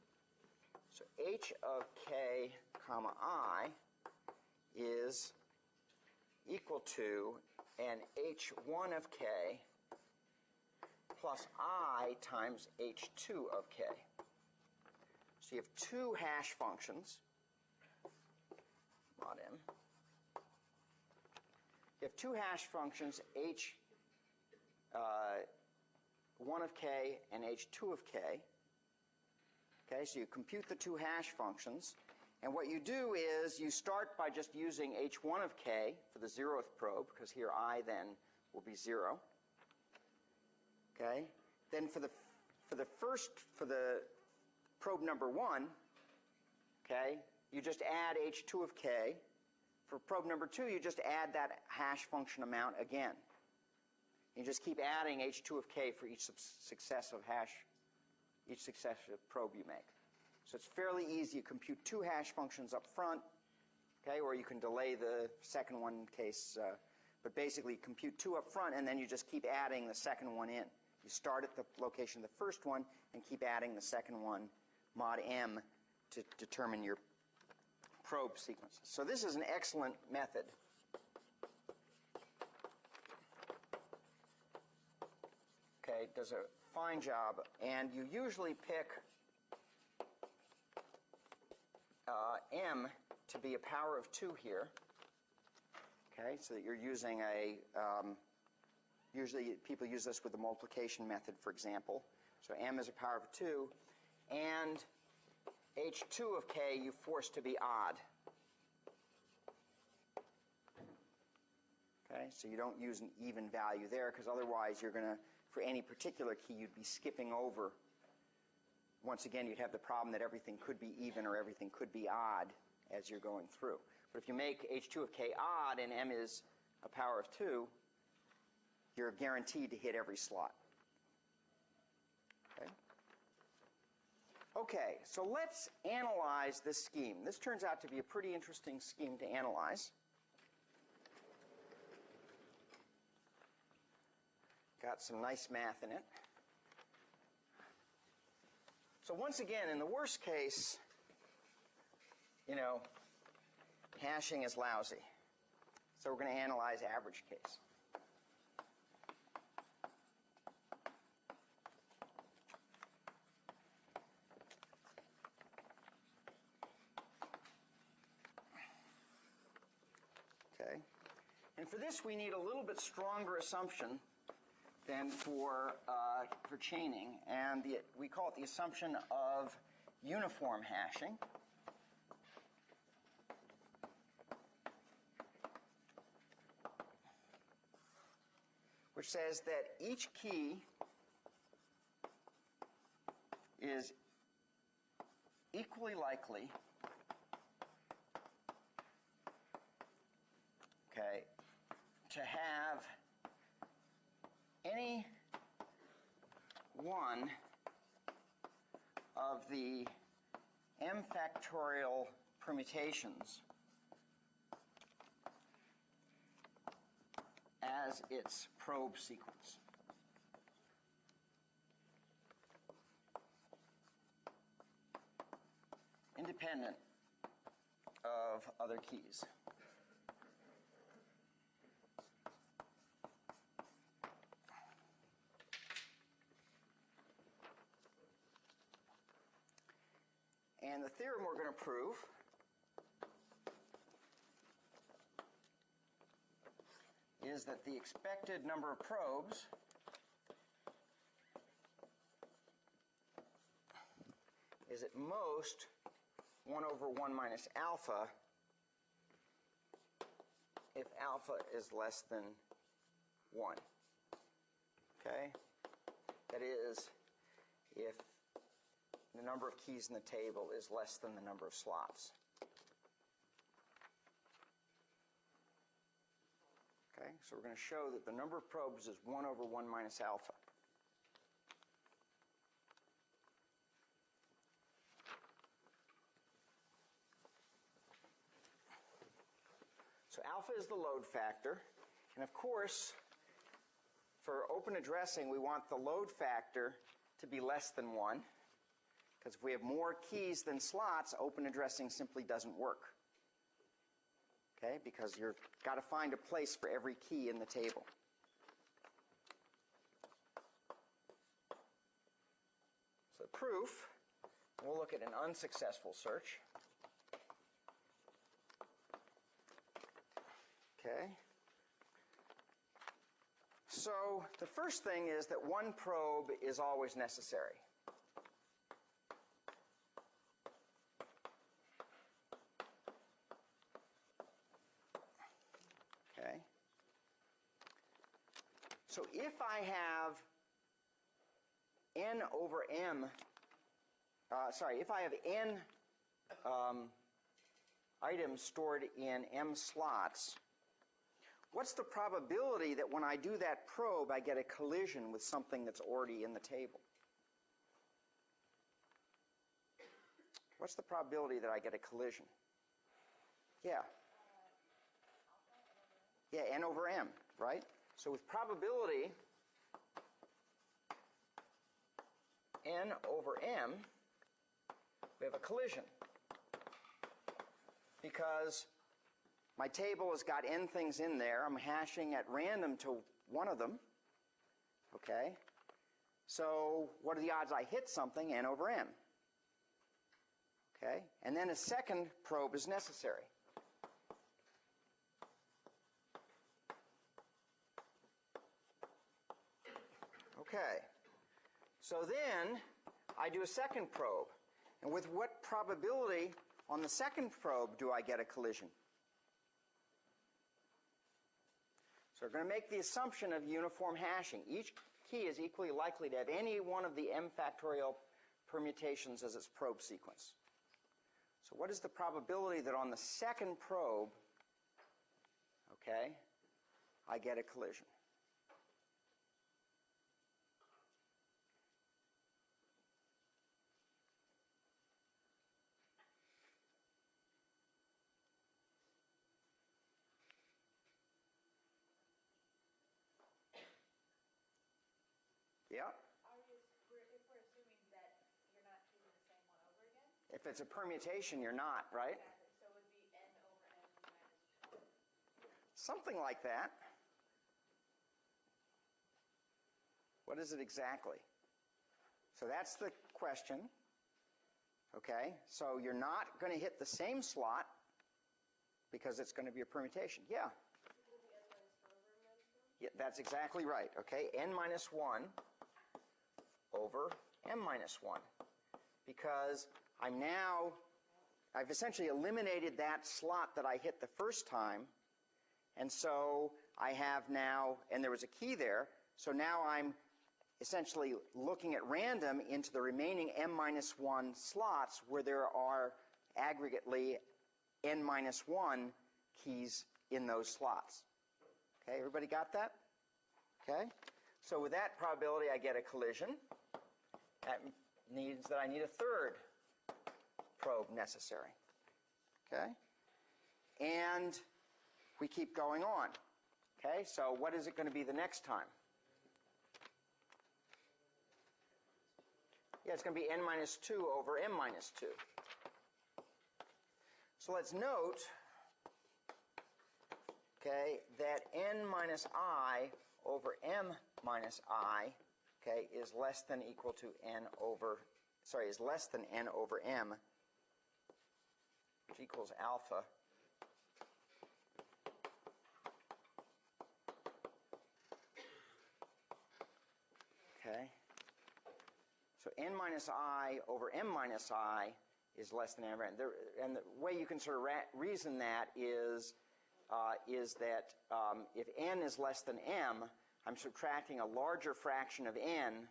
So h of k comma I is equal to an h1 of k plus I times h2 of k. So you have two hash functions, mod m. You have two hash functions, h1 of k and h2 of k. Okay, so you compute the two hash functions, and what you do is you start by just using h1 of k for the 0th probe, because here I then will be 0. Okay, then for the probe number 1, okay, you just add h2 of k. For probe number 2, you just add that hash function amount again. You just keep adding h2 of k for each successive probe you make. So it's fairly easy. You compute two hash functions up front, okay, or you can delay the second one in case, but basically compute two up front, and then you just keep adding the second one in. You start at the location of the first one and keep adding the second one, mod m, to determine your probe sequences. So this is an excellent method. Okay, it does a fine job, and you usually pick m to be a power of 2 here. Okay, so that you're using usually people use this with the multiplication method, for example. So m is a power of 2, and h2 of k you force to be odd. Okay, so you don't use an even value there, because otherwise you're going to, for any particular key, you'd be skipping over. Once again, you'd have the problem that everything could be even or everything could be odd as you're going through. But if you make h2 of k odd and m is a power of 2, you're guaranteed to hit every slot. Okay? Okay, so let's analyze this scheme. This turns out to be a pretty interesting scheme to analyze. Got some nice math in it. So once again, in the worst case, hashing is lousy. So we're going to analyze average case. Okay. And for this, we need a little bit stronger assumption than for chaining, and we call it the assumption of uniform hashing. Which says that each key is equally likely, okay, to have any one of the m factorial permutations as its probe sequence. Independent of other keys. And the theorem we're going to prove is that the expected number of probes is at most 1 over 1 minus alpha if alpha is less than 1. Okay? That is, if the number of keys in the table is less than the number of slots. Okay, so we're going to show that the number of probes is 1 over 1 minus alpha. So alpha is the load factor. And of course, for open addressing, we want the load factor to be less than 1. Because if we have more keys than slots, open addressing simply doesn't work. Okay, because you've got to find a place for every key in the table. So proof, we'll look at an unsuccessful search. Okay. So the first thing is that one probe is always necessary. Okay. So if I have n over m, if I have n items stored in m slots, what's the probability that when I do that probe, I get a collision with something that's already in the table? What's the probability that I get a collision? Yeah. Yeah, n over m, right? So with probability n over m, we have a collision. Because my table has got n things in there. I'm hashing at random to one of them. Okay? So what are the odds I hit something? N over m. Okay? And then a second probe is necessary. Okay. So then I do a second probe. And with what probability on the second probe do I get a collision? So we're going to make the assumption of uniform hashing. Each key is equally likely to have any one of the m factorial permutations as its probe sequence. So what is the probability that on the second probe, okay, I get a collision? Yeah. If we're assuming that you're not choosing the same one over again? If it's a permutation, you're not, right? Exactly. So it would be n over n minus 2. Something like that. What is it exactly? So that's the question. Okay, so you're not going to hit the same slot because it's going to be a permutation. Yeah. Yeah, that's exactly right. Okay, n minus 1 over m minus 1. Because I've essentially eliminated that slot that I hit the first time. And so I have now, and there was a key there, so now I'm essentially looking at random into the remaining m minus 1 slots where there are aggregately n minus 1 keys in those slots. Okay, everybody got that? Okay, so with that probability I get a collision. That means that I need a third probe necessary. Okay, and we keep going on. Okay, so what is it going to be the next time? Yeah, it's going to be n minus 2 over m minus 2. So let's note, okay, that n minus I over m minus I, okay, is less than equal to is less than n over m, which equals alpha. Okay. So n minus I over m minus I is less than n over n. And the way you can sort of reason that is that if n is less than m, I'm subtracting a larger fraction of n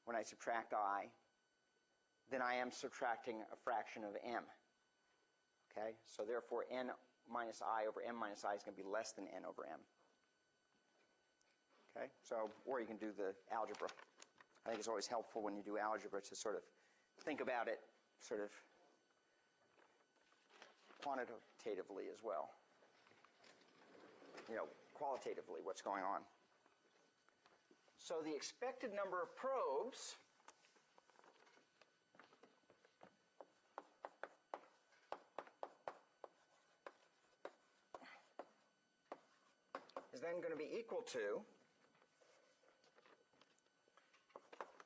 when I subtract I than I am subtracting a fraction of m. Okay? So therefore n minus I over m minus I is going to be less than n over m. Okay? So, or you can do the algebra. I think it's always helpful when you do algebra to sort of think about it sort of quantitatively as well. You know, qualitatively what's going on. So the expected number of probes is then going to be equal to,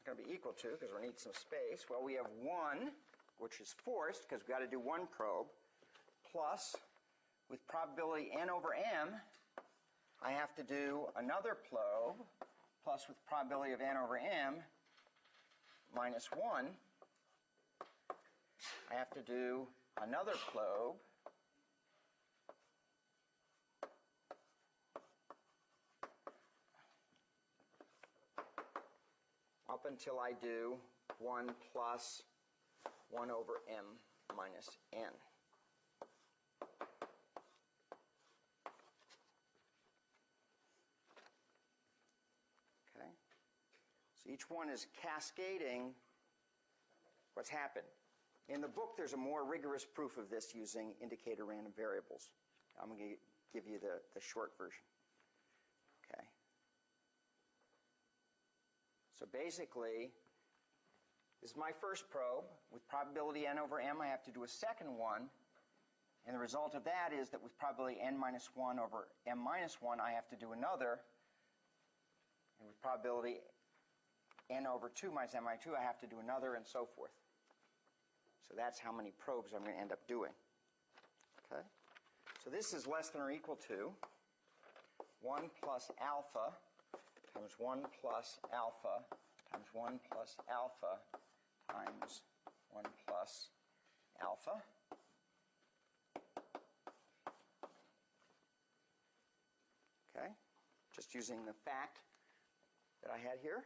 because we need some space, well, we have 1, which is forced, because we've got to do one probe, plus, with probability n over m, I have to do another probe, plus with probability of n over m, minus 1, I have to do another probe, up until I do 1 plus 1 over m minus n. Okay? So each one is cascading what's happened. In the book, there's a more rigorous proof of this using indicator random variables. I'm going to give you the short version. Okay? So basically, this is my first probe. With probability n over m, I have to do a second one. And the result of that is that with probability n minus 1 over m minus 1, I have to do another. And with probability n over 2 minus m minus 2, I have to do another, and so forth. So that's how many probes I'm going to end up doing. Okay? So this is less than or equal to 1 plus alpha times 1 plus alpha times 1 plus alpha times 1 plus alpha. Okay? Just using the fact that I had here.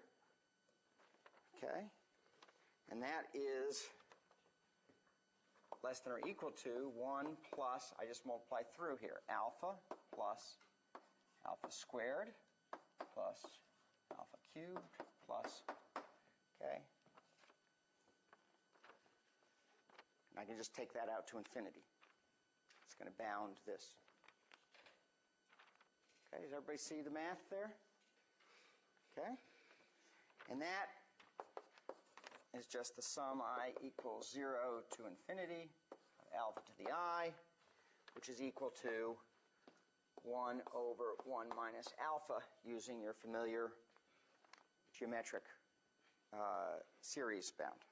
Okay? And that is less than or equal to 1 plus, I just multiply through here, alpha plus alpha squared plus alpha cubed plus, okay? And I can just take that out to infinity. It's going to bound this. Okay, does everybody see the math there? Okay? And that is just the sum I equals 0 to infinity of alpha to the I, which is equal to 1 over 1 minus alpha using your familiar geometric series bound.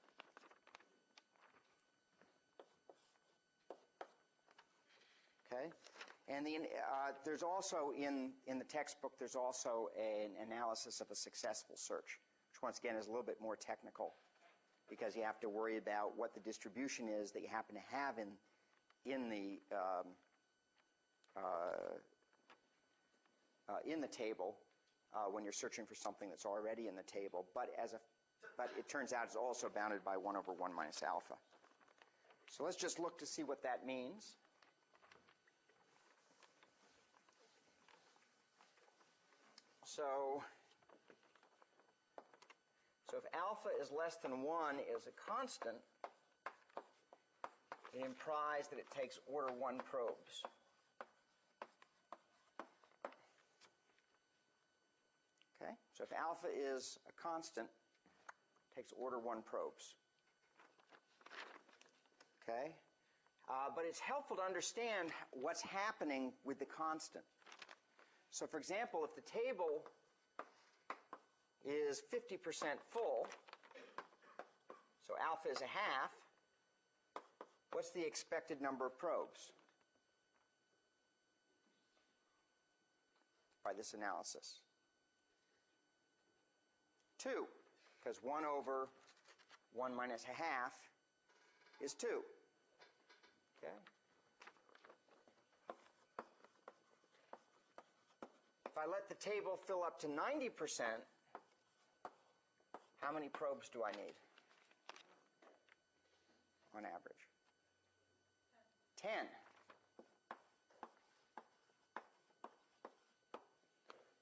Okay? And there's also, in the textbook, there's also an analysis of a successful search, which once again is a little bit more technical because you have to worry about what the distribution is that you happen to have in the table when you're searching for something that's already in the table. But it turns out it's also bounded by 1 over 1 minus alpha. So let's just look to see what that means. So if alpha is less than 1 is a constant, it implies that it takes order 1 probes. Okay? So if alpha is a constant, it takes order 1 probes. Okay? But it's helpful to understand what's happening with the constant. So for example, if the table is 50% full, so alpha is a half, what's the expected number of probes by this analysis? 2, because 1 over 1 minus a half is 2. Okay? If I let the table fill up to 90%, how many probes do I need on average? 10.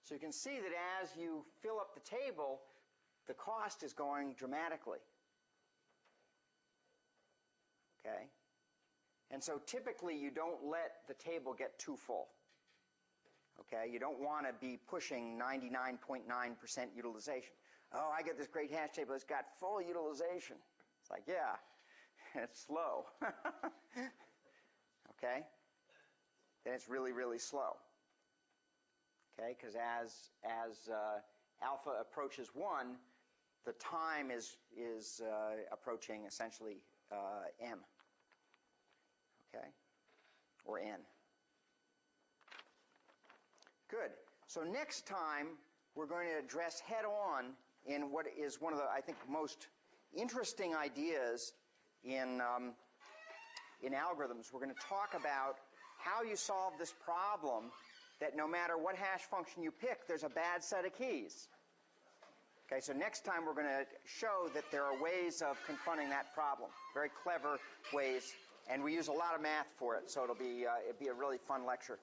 So you can see that as you fill up the table, the cost is going dramatically. Okay? And so typically you don't let the table get too full. Okay? You don't want to be pushing 99.9% utilization. Oh, I get this great hash table, it's got full utilization. It's like, yeah, it's slow. Okay? Then it's really, really slow. Okay? Because as alpha approaches 1, the time is approaching essentially m. Okay? Or n. Good. So next time we're going to address head on in what is one of the, I think, most interesting ideas in algorithms. We're going to talk about how you solve this problem that no matter what hash function you pick, there's a bad set of keys. Okay, so next time we're going to show that there are ways of confronting that problem, very clever ways, and we use a lot of math for it, so it'll be a really fun lecture.